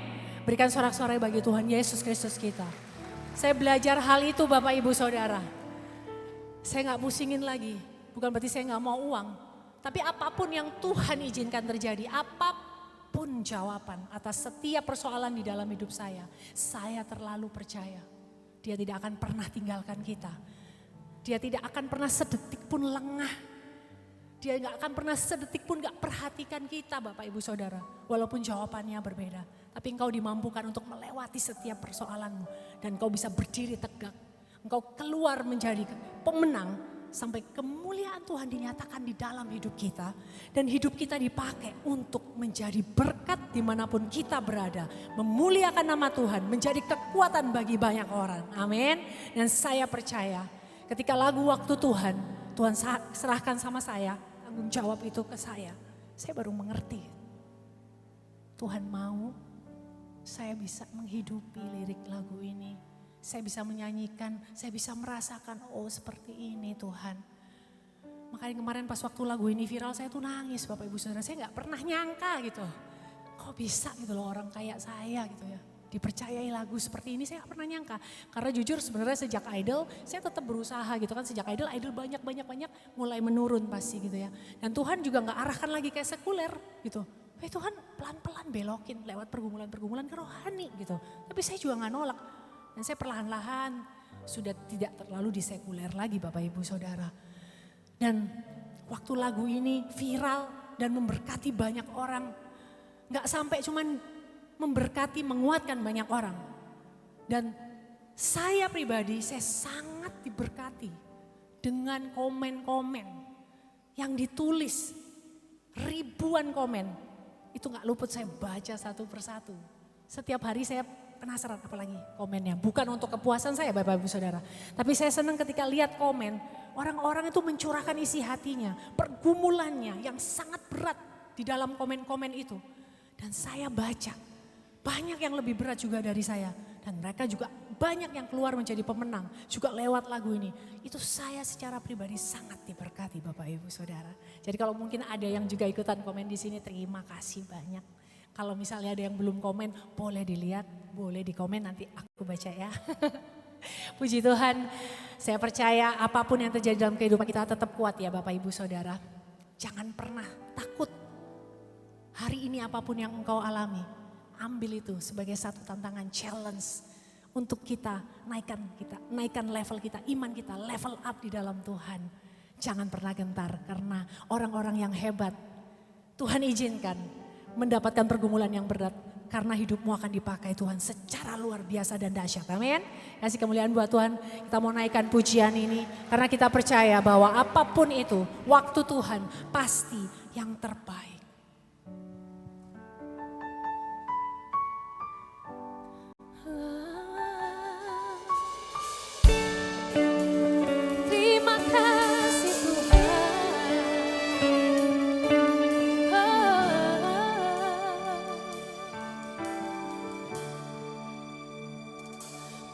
Berikan sorak-sorai bagi Tuhan Yesus Kristus kita. Saya belajar hal itu Bapak Ibu Saudara. Saya gak pusingin lagi. Bukan berarti saya gak mau uang. Tapi apapun yang Tuhan izinkan terjadi. Apapun jawaban atas setiap persoalan di dalam hidup saya terlalu percaya. Dia tidak akan pernah tinggalkan kita. Dia tidak akan pernah sedetik pun lengah. Dia gak akan pernah sedetik pun gak perhatikan kita Bapak Ibu Saudara. Walaupun jawabannya berbeda. Tapi engkau dimampukan untuk melewati setiap persoalanmu. Dan engkau bisa berdiri tegak. Engkau keluar menjadi pemenang. Sampai kemuliaan Tuhan dinyatakan di dalam hidup kita. Dan hidup kita dipakai untuk menjadi berkat dimanapun kita berada. Memuliakan nama Tuhan. Menjadi kekuatan bagi banyak orang. Amin. Dan saya percaya ketika lagu Waktu Tuhan serahkan sama saya, tanggung jawab itu ke saya baru mengerti. Tuhan mau saya bisa menghidupi lirik lagu ini. Saya bisa menyanyikan, saya bisa merasakan, oh seperti ini Tuhan. Makanya kemarin pas waktu lagu ini viral saya tuh nangis Bapak Ibu Saudara. Saya gak pernah nyangka gitu. Kok bisa gitu loh orang kayak saya gitu ya. Dipercayai lagu seperti ini saya gak pernah nyangka. Karena jujur sebenarnya sejak Idol saya tetap berusaha gitu kan. Sejak Idol banyak mulai menurun pasti gitu ya. Dan Tuhan juga gak arahkan lagi kayak sekuler gitu. Tuhan pelan-pelan belokin lewat pergumulan-pergumulan ke rohani gitu. Tapi saya juga gak nolak. Dan saya perlahan-lahan sudah tidak terlalu disekuler lagi Bapak Ibu Saudara. Dan waktu lagu ini viral dan memberkati banyak orang. Gak sampai cuman memberkati, menguatkan banyak orang. Dan saya pribadi, saya sangat diberkati dengan komen-komen yang ditulis. Ribuan komen, itu gak luput saya baca satu persatu. Setiap hari saya penasaran apalagi komennya. Bukan untuk kepuasan saya Bapak Ibu Saudara. Tapi saya senang ketika lihat komen, orang-orang itu mencurahkan isi hatinya. Pergumulannya yang sangat berat di dalam komen-komen itu. Dan saya baca. Banyak yang lebih berat juga dari saya. Dan mereka juga banyak yang keluar menjadi pemenang. Juga lewat lagu ini. Itu saya secara pribadi sangat diberkati Bapak Ibu Saudara. Jadi kalau mungkin ada yang juga ikutan komen di sini, terima kasih banyak. Kalau misalnya ada yang belum komen, boleh dilihat, boleh dikomen nanti aku baca ya. Puji Tuhan, saya percaya apapun yang terjadi dalam kehidupan kita tetap kuat ya Bapak Ibu Saudara. Jangan pernah takut. Hari ini apapun yang engkau alami, ambil itu sebagai satu tantangan challenge untuk kita naikkan level kita, iman kita level up di dalam Tuhan. Jangan pernah gentar karena orang-orang yang hebat Tuhan izinkan mendapatkan pergumulan yang berat karena hidupmu akan dipakai Tuhan secara luar biasa dan dahsyat. Amin. Kasih kemuliaan buat Tuhan. Kita mau naikkan pujian ini karena kita percaya bahwa apapun itu waktu Tuhan pasti yang terbaik. Terima kasih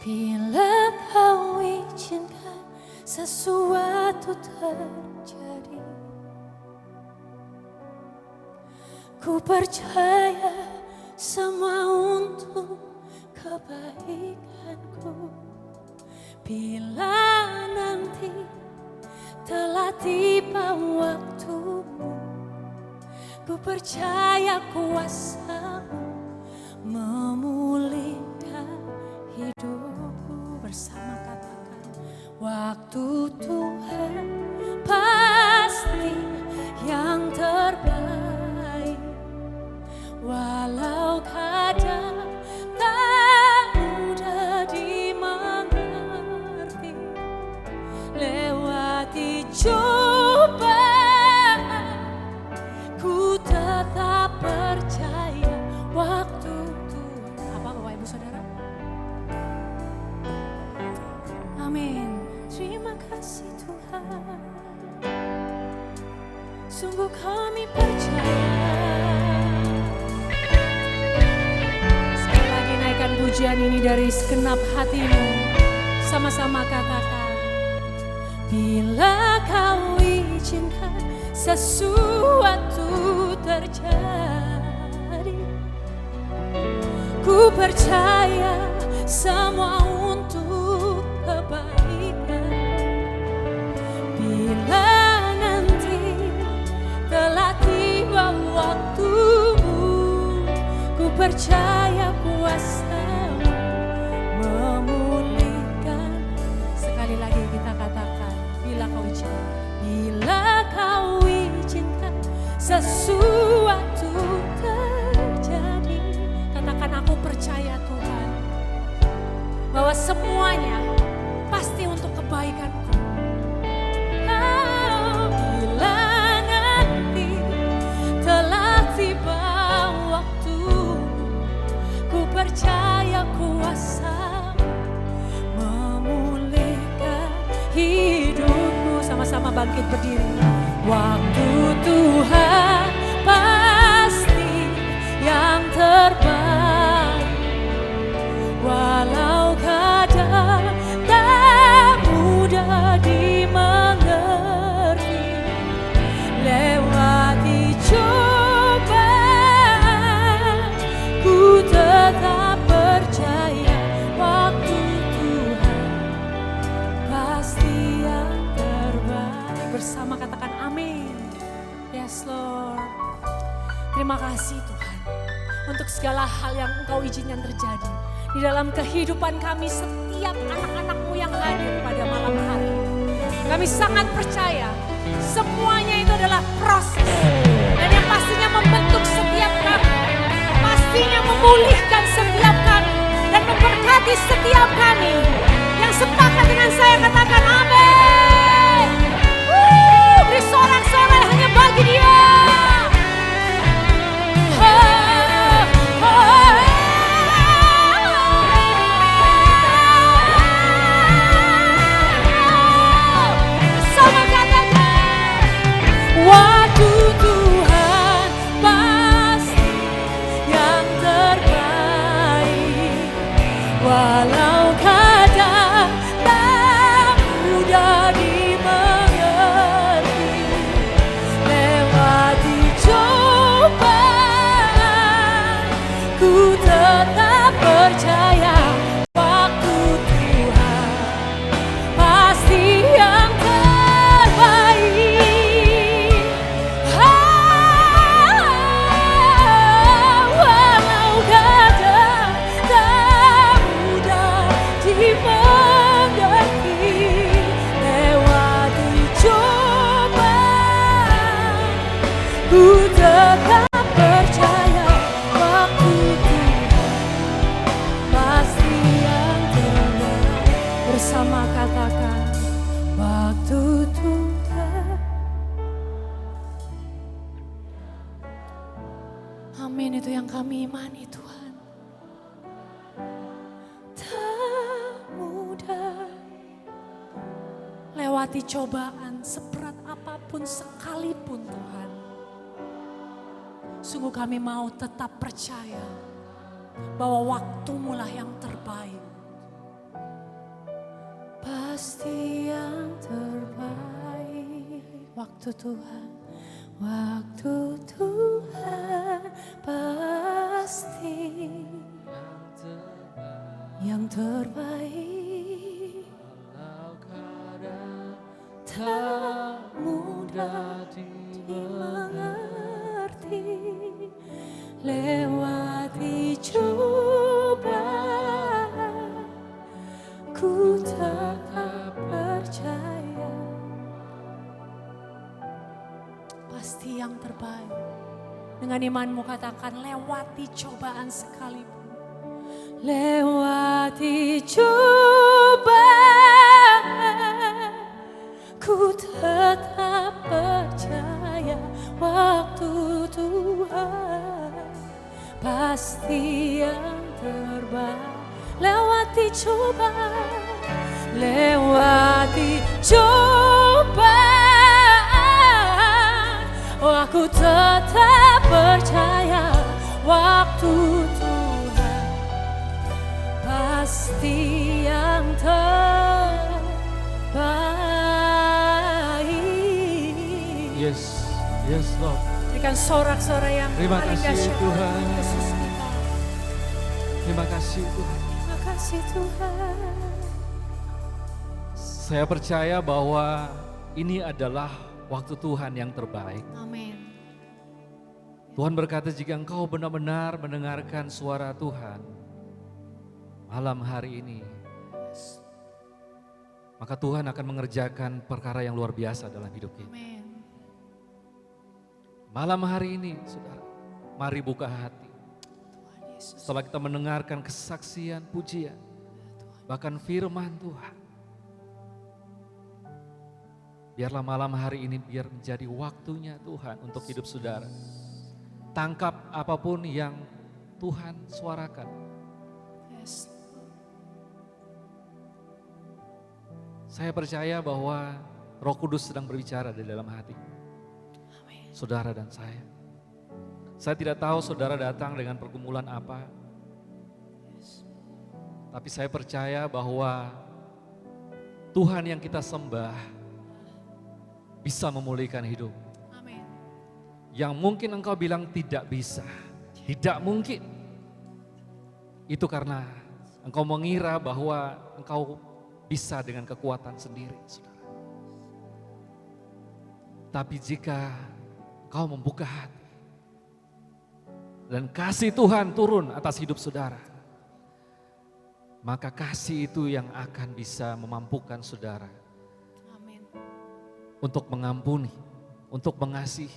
bila kau izinkan sesuatu terjadi, ku percaya semua untuk kebaikanku. Bila nanti telah tiba waktu waktumu, ku percaya kuasa-Mu memulihkan hidupku. Bersama katakan, waktu Tuhan pasti yang terbaik, walau kadang tak mudah dimengerti. Lewati cobaan, ku tetap percaya waktu Tuhan. Apa Bapak Ibu Saudara? Amin. Terima kasih Tuhan. Sungguh kami percaya. Sekali lagi naikkan pujian ini dari segenap hatimu. Sama-sama katakan, bila Kau izinkan sesuatu terjadi, ku percaya semua untuk kebaikan. Bila nanti telah tiba waktumu, ku percaya kuasa-Mu memulihkan. Sekali lagi kita katakan, bila Kau izinkan, bila Kau izinkan sesuatu terjadi. Katakan, aku percaya Tuhan, bahwa semuanya pasti untuk kebaikanku. Bila nanti telah tiba waktu, ku percaya kuasa-Mu memulihkan hidupku. Sama-sama bangkit berdiri. Waktu Tuhan pasti yang terbaik, walau kadang tak mudah dimengerti. Lewati cobaan, ku tetap percaya waktu Tuhan pasti yang terbaik. Bersama katakan amin. Yes Lord. Terima kasih Tuhan untuk segala hal yang Engkau izinkan terjadi di dalam kehidupan kami, setiap anak-anak-Mu yang hadir pada malam hari ini. Kami sangat percaya semuanya itu adalah proses, dan yang pastinya membentuk setiap kami, pastinya memulihkan setiap kami, dan memberkati setiap kami. Yang sepakat dengan saya katakan amin. Beri sorak-sorai hanya bagi Dia. Waktu Tuhan pasti yang terbaik, walau kadang tak mudah dimengerti. Lewati cobaan, ku tetap percaya waktu Tuhan pasti yang terbaik. Ku tetap percaya waktu Tuhan pasti yang terbaik. Bersama katakan, waktu Tuhan. Amin, itu yang kami imani Tuhan. Tak mudah lewati cobaan seberat apapun sekalipun Tuhan. Sungguh kami mau tetap percaya bahwa waktu-Mu lah yang terbaik. Pasti yang terbaik. Waktu Tuhan, waktu Tuhan pasti yang terbaik. Walau kadang tak mudah ku tetap percaya. Pasti yang terbaik. Dengan imanmu katakan, lewati cobaan sekalipun. Lewati cobaan, ku tetap percaya waktu Tuhan pasti yang terbaik. Lewati cobaan, lewati cobaan, oh aku tetap percaya waktu Tuhan pasti yang terbaik. Yes, yes Lord. Berikan sorak-sorai yang Terima paling kasih, dahsyat Tuhan. untuk Yesus kita. Terima kasih Tuhan. Terima kasih Tuhan. Saya percaya bahwa ini adalah waktu Tuhan yang terbaik. Amin. Tuhan berkata jika engkau benar-benar mendengarkan suara Tuhan malam hari ini, maka Tuhan akan mengerjakan perkara yang luar biasa dalam hidup kita. Amin. Malam hari ini, saudara, mari buka hati. Tuhan Yesus. Setelah kita mendengarkan kesaksian, pujian, bahkan firman Tuhan, biarlah malam hari ini biar menjadi waktunya Tuhan untuk hidup saudara. Tangkap apapun yang Tuhan suarakan. Yes. Saya percaya bahwa Roh Kudus sedang berbicara di dalam hati Amin. saudara dan saya. Saya tidak tahu saudara datang dengan pergumulan apa. Tapi saya percaya bahwa Tuhan yang kita sembah bisa memulihkan hidup. Amin. Yang mungkin engkau bilang tidak bisa, tidak mungkin. Itu karena engkau mengira bahwa engkau bisa dengan kekuatan sendiri, saudara. Tapi jika engkau membuka hati dan kasih Tuhan turun atas hidup saudara, maka kasih itu yang akan bisa memampukan saudara Amin. untuk mengampuni, untuk mengasihi,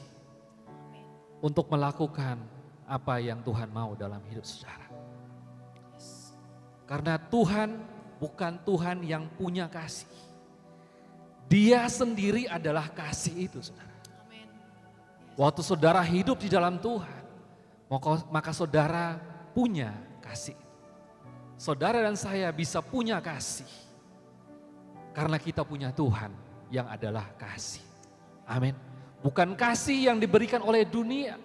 Amin. untuk melakukan apa yang Tuhan mau dalam hidup saudara. Karena Tuhan bukan Tuhan yang punya kasih. Dia sendiri adalah kasih itu, saudara. Amin. Waktu saudara hidup di dalam Tuhan, maka saudara punya kasih. Saudara dan saya bisa punya kasih. Karena kita punya Tuhan yang adalah kasih. Amin. Bukan kasih yang diberikan oleh dunia.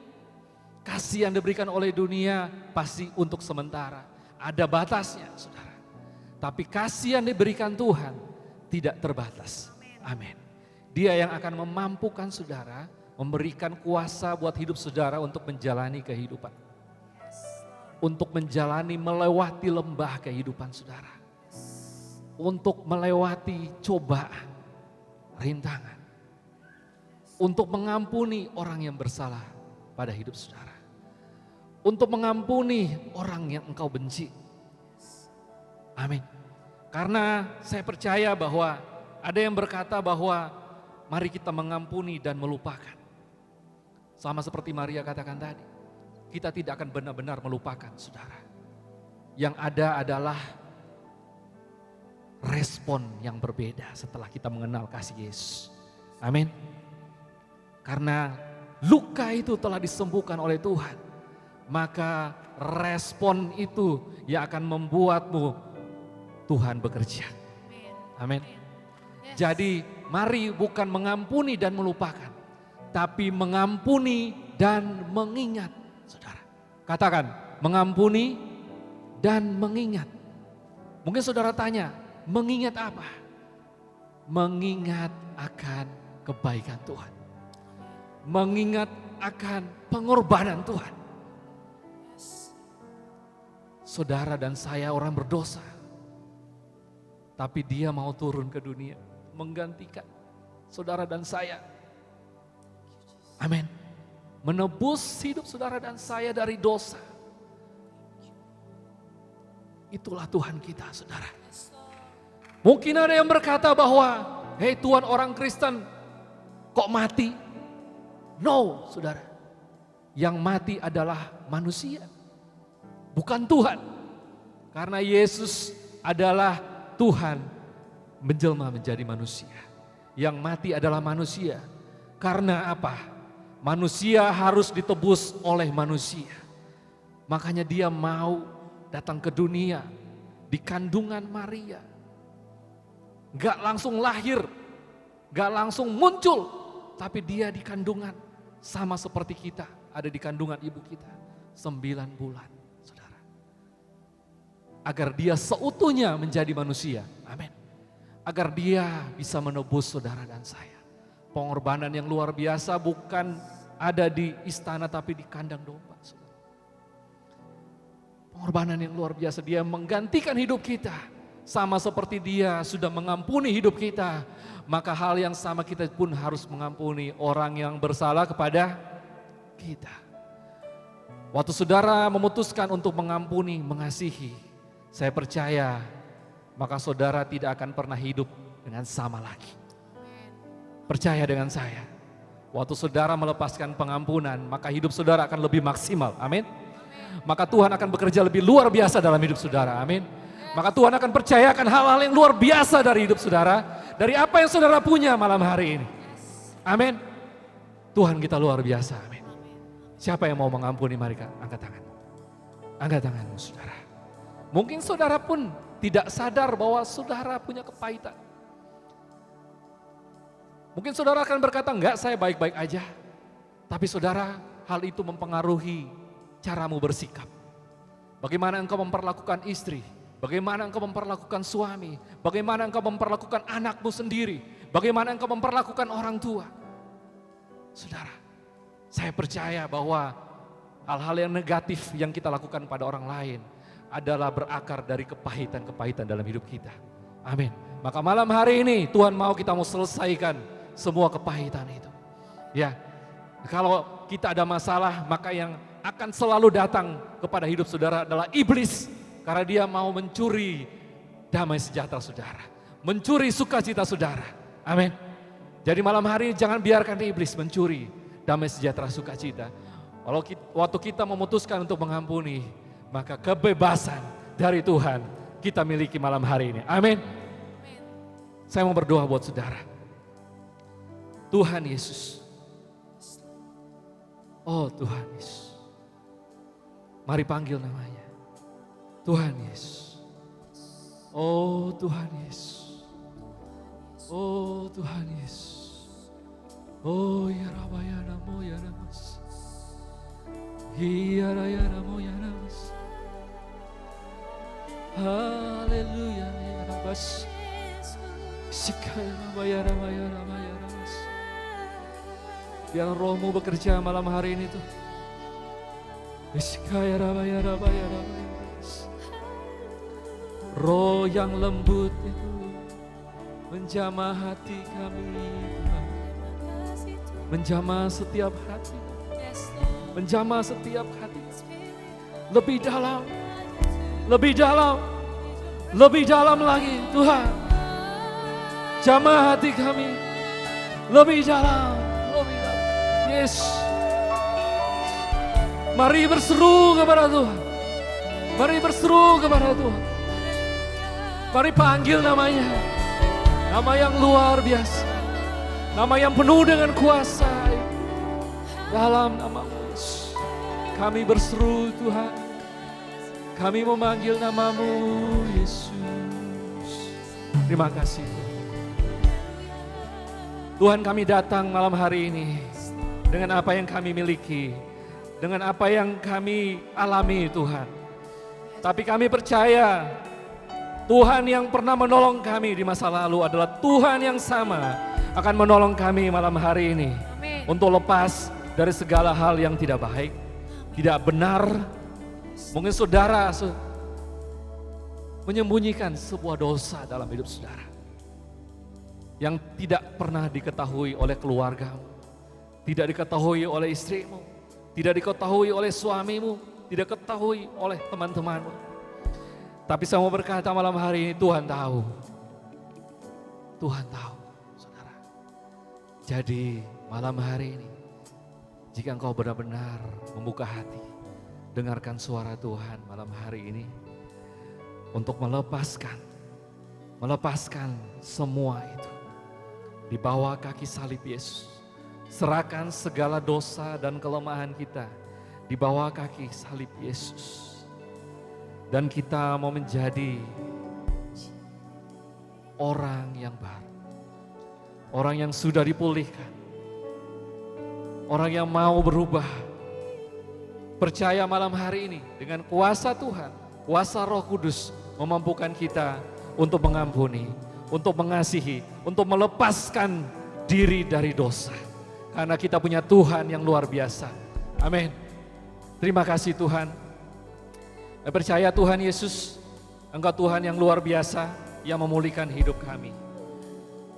Kasih yang diberikan oleh dunia pasti untuk sementara. Ada batasnya, saudara. Tapi kasih yang diberikan Tuhan tidak terbatas. Amin. Dia yang akan memampukan saudara, memberikan kuasa buat hidup saudara untuk menjalani kehidupan. Untuk menjalani, melewati lembah kehidupan saudara. Untuk melewati cobaan, rintangan. Untuk mengampuni orang yang bersalah pada hidup saudara. Untuk mengampuni orang yang engkau benci. Amin. Karena saya percaya bahwa ada yang berkata bahwa mari kita mengampuni dan melupakan. Sama seperti Maria katakan tadi, kita tidak akan benar-benar melupakan saudara. Yang ada adalah respon yang berbeda setelah kita mengenal kasih Yesus. Amin. Karena luka itu telah disembuhkan oleh Tuhan. Maka respon itu yang akan membuatmu Tuhan bekerja. Amin. Jadi mari bukan mengampuni dan melupakan. Tapi mengampuni dan mengingat. Saudara, katakan mengampuni dan mengingat. Mungkin saudara tanya, mengingat apa? Mengingat akan kebaikan Tuhan. Mengingat akan pengorbanan Tuhan. Saudara dan saya orang berdosa. Tapi dia mau turun ke dunia, menggantikan saudara dan saya. Amin. Menebus hidup saudara dan saya dari dosa. Itulah Tuhan kita, saudara. Mungkin ada yang berkata bahwa, hei Tuhan, orang Kristen kok mati? No, saudara. Yang mati adalah manusia, bukan Tuhan. Karena Yesus adalah Tuhan menjelma menjadi manusia. Yang mati adalah manusia. Karena apa? Manusia harus ditebus oleh manusia. Makanya dia mau datang ke dunia di kandungan Maria. Gak langsung lahir, gak langsung muncul, tapi dia di kandungan sama seperti kita, ada di kandungan ibu kita 9 bulan, saudara. Agar dia seutuhnya menjadi manusia, amin. Agar dia bisa menebus saudara dan saya. Pengorbanan yang luar biasa bukan ada di istana tapi di kandang domba, saudara. Pengorbanan yang luar biasa, dia menggantikan hidup kita. Sama seperti dia sudah mengampuni hidup kita, maka hal yang sama kita pun harus mengampuni orang yang bersalah kepada kita. Waktu saudara memutuskan untuk mengampuni, mengasihi, saya percaya maka saudara tidak akan pernah hidup dengan sama lagi. Percaya dengan saya, waktu saudara melepaskan pengampunan, maka hidup saudara akan lebih maksimal, amin. Maka Tuhan akan bekerja lebih luar biasa dalam hidup saudara, amin. Maka Tuhan akan percayakan hal-hal yang luar biasa dari hidup saudara, dari apa yang saudara punya malam hari ini. Amin. Tuhan kita luar biasa, amin. Siapa yang mau mengampuni, mari angkat tangan. Angkat tanganmu saudara. Mungkin saudara pun tidak sadar bahwa saudara punya kepahitan. Mungkin saudara akan berkata, enggak, saya baik-baik aja. Tapi saudara, hal itu mempengaruhi caramu bersikap. Bagaimana engkau memperlakukan istri, bagaimana engkau memperlakukan suami, bagaimana engkau memperlakukan anakmu sendiri, bagaimana engkau memperlakukan orang tua. Saudara, saya percaya bahwa hal-hal yang negatif yang kita lakukan pada orang lain adalah berakar dari kepahitan-kepahitan dalam hidup kita. Amin. Maka malam hari ini Tuhan mau kita mau selesaikan semua kepahitan itu. Ya, kalau kita ada masalah, maka yang akan selalu datang kepada hidup saudara adalah iblis. Karena dia mau mencuri damai sejahtera saudara, mencuri sukacita saudara. Amin. Jadi malam hari jangan biarkan iblis mencuri damai sejahtera sukacita. Waktu kita memutuskan untuk mengampuni, maka kebebasan dari Tuhan kita miliki malam hari ini. Amin. Saya mau berdoa buat saudara. Tuhan Yesus. Oh Tuhan Yesus. Mari panggil namanya. Tuhan Yesus. Oh Tuhan Yesus. Oh Tuhan Yesus. Oh ya Rabayana mo ya Ramas. Ya Rayana mo ya Ramas. Haleluya ya Rabbas. Sikaya Rabayana ya Ramas. Biar rohmu bekerja malam hari ini tuh. Sikaya Rabayana ya Ramas. Roh yang lembut itu menjamah hati kami, Tuhan. Menjamah setiap hati, menjamah setiap hati. Lebih dalam, lebih dalam, lebih dalam lagi Tuhan. Jamah hati kami, lebih dalam, lebih dalam. Yes. Mari berseru kepada Tuhan. Mari berseru kepada Tuhan. Mari panggil namanya, nama yang luar biasa, nama yang penuh dengan kuasa. Dalam nama Yesus, kami berseru Tuhan, kami memanggil namamu Yesus. Terima kasih Tuhan, kami datang malam hari ini dengan apa yang kami miliki, dengan apa yang kami alami Tuhan. Tapi kami percaya Tuhan yang pernah menolong kami di masa lalu adalah Tuhan yang sama akan menolong kami malam hari ini. Amin. Untuk lepas dari segala hal yang tidak baik, tidak benar. Mungkin saudara menyembunyikan sebuah dosa dalam hidup saudara yang tidak pernah diketahui oleh keluargamu, tidak diketahui oleh istrimu, tidak diketahui oleh suamimu, tidak diketahui oleh teman-temanmu. Tapi saya mau berkata malam hari ini, Tuhan tahu. Tuhan tahu, saudara. Jadi malam hari ini, jika engkau benar-benar membuka hati, dengarkan suara Tuhan malam hari ini, untuk melepaskan semua itu di bawah kaki salib Yesus. Serahkan segala dosa dan kelemahan kita di bawah kaki salib Yesus. Dan kita mau menjadi orang yang baru. Orang yang sudah dipulihkan. Orang yang mau berubah. Percaya malam hari ini dengan kuasa Tuhan, kuasa Roh Kudus memampukan kita untuk mengampuni, untuk mengasihi, untuk melepaskan diri dari dosa. Karena kita punya Tuhan yang luar biasa. Amin. Terima kasih Tuhan. Saya percaya Tuhan Yesus, Engkau Tuhan yang luar biasa yang memulihkan hidup kami.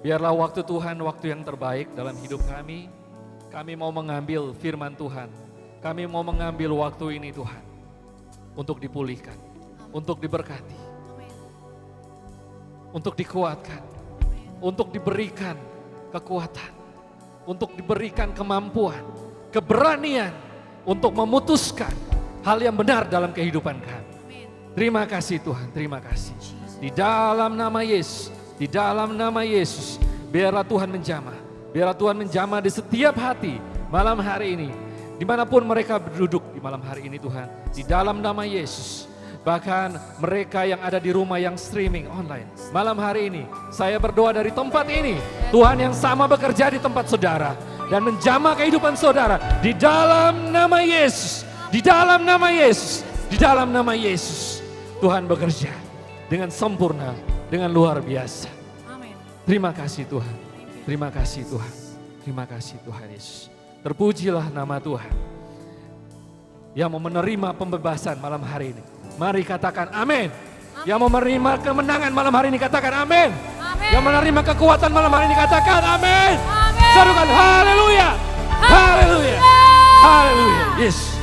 Biarlah waktu Tuhan, waktu yang terbaik dalam hidup kami. Kami mau mengambil firman Tuhan. Kami mau mengambil waktu ini Tuhan. Untuk dipulihkan, untuk diberkati, untuk dikuatkan, untuk diberikan kekuatan, untuk diberikan kemampuan, keberanian untuk memutuskan hal yang benar dalam kehidupan kami. Terima kasih Tuhan, terima kasih. Di dalam nama Yesus, di dalam nama Yesus, biarlah Tuhan menjamah. Biarlah Tuhan menjamah di setiap hati malam hari ini. Dimanapun mereka berduduk di malam hari ini Tuhan. Di dalam nama Yesus. Bahkan mereka yang ada di rumah yang streaming online. Malam hari ini saya berdoa dari tempat ini. Tuhan yang sama bekerja di tempat saudara. Dan menjamah kehidupan saudara. Di dalam nama Yesus. Di dalam nama Yesus. Di dalam nama Yesus. Tuhan bekerja dengan sempurna. Dengan luar biasa. Amin. Terima kasih Tuhan. Terima kasih Tuhan. Terima kasih Tuhan Yesus. Terpujilah nama Tuhan. Yang mau menerima pembebasan malam hari ini. Mari katakan amin. Yang mau menerima kemenangan malam hari ini katakan amin. Yang menerima kekuatan malam hari ini katakan amin. Serukan haleluya. Haleluya. Haleluya. Yes.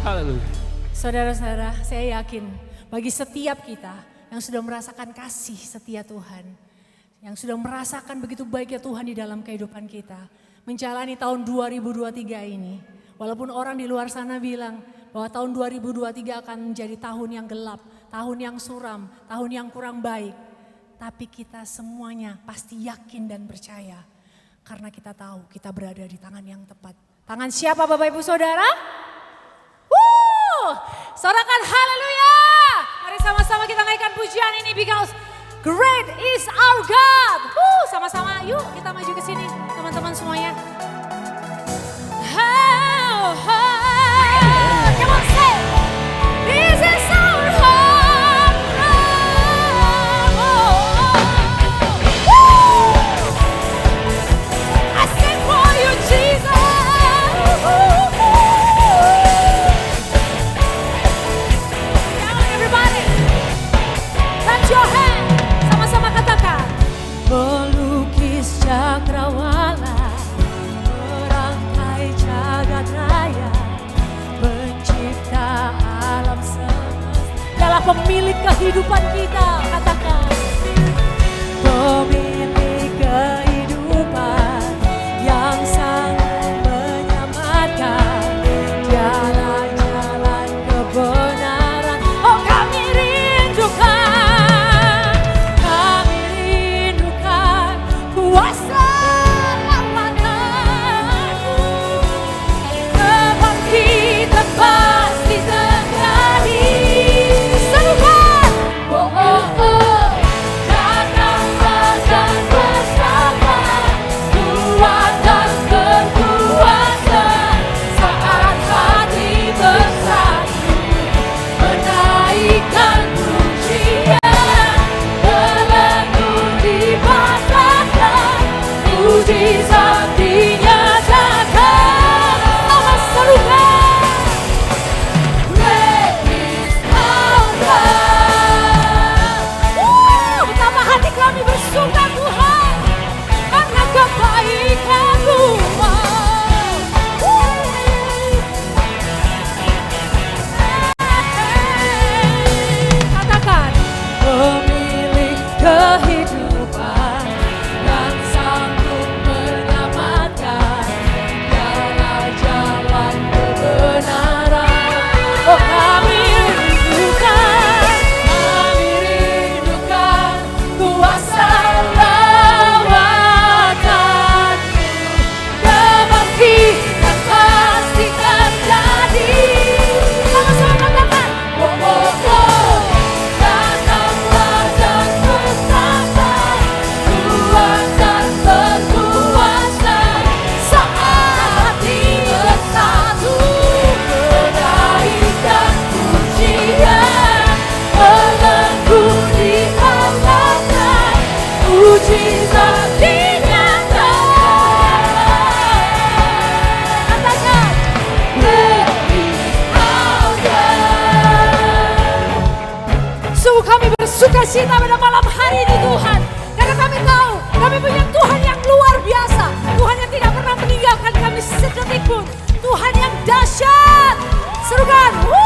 Haleluya. Saudara-saudara, saya yakin bagi setiap kita yang sudah merasakan kasih setia Tuhan, yang sudah merasakan begitu baiknya Tuhan di dalam kehidupan kita, menjalani tahun 2023 ini, walaupun orang di luar sana bilang bahwa tahun 2023 akan menjadi tahun yang gelap, tahun yang suram, tahun yang kurang baik. Tapi kita semuanya pasti yakin dan percaya. Karena kita tahu kita berada di tangan yang tepat. Tangan siapa Bapak Ibu Saudara? Sorakan haleluya. Mari sama-sama kita naikkan pujian ini because great is our God. Sama-sama yuk kita maju ke sini teman-teman semuanya. Come on, say, this is our home. I sing for you, Jesus. Come on, everybody, clap your hands. Sama-sama katakan. Melukis cakrawala, merangkai jagat raya, pencipta alam semesta. Dialah pemilik kehidupan kita, katakan. Pemilik kehidupan yang sangat menyelamatkan, jalan-jalan kebenaran. Oh kami rindukan kuasa kekuatanmu. Kebangkitan pasti terjadi. Serukan, oh oh oh. malam hari ini Tuhan. Karena kami tahu kami punya Tuhan yang luar biasa. Tuhan yang tidak pernah meninggalkan kami sedetik pun. Tuhan yang dahsyat. Serukan.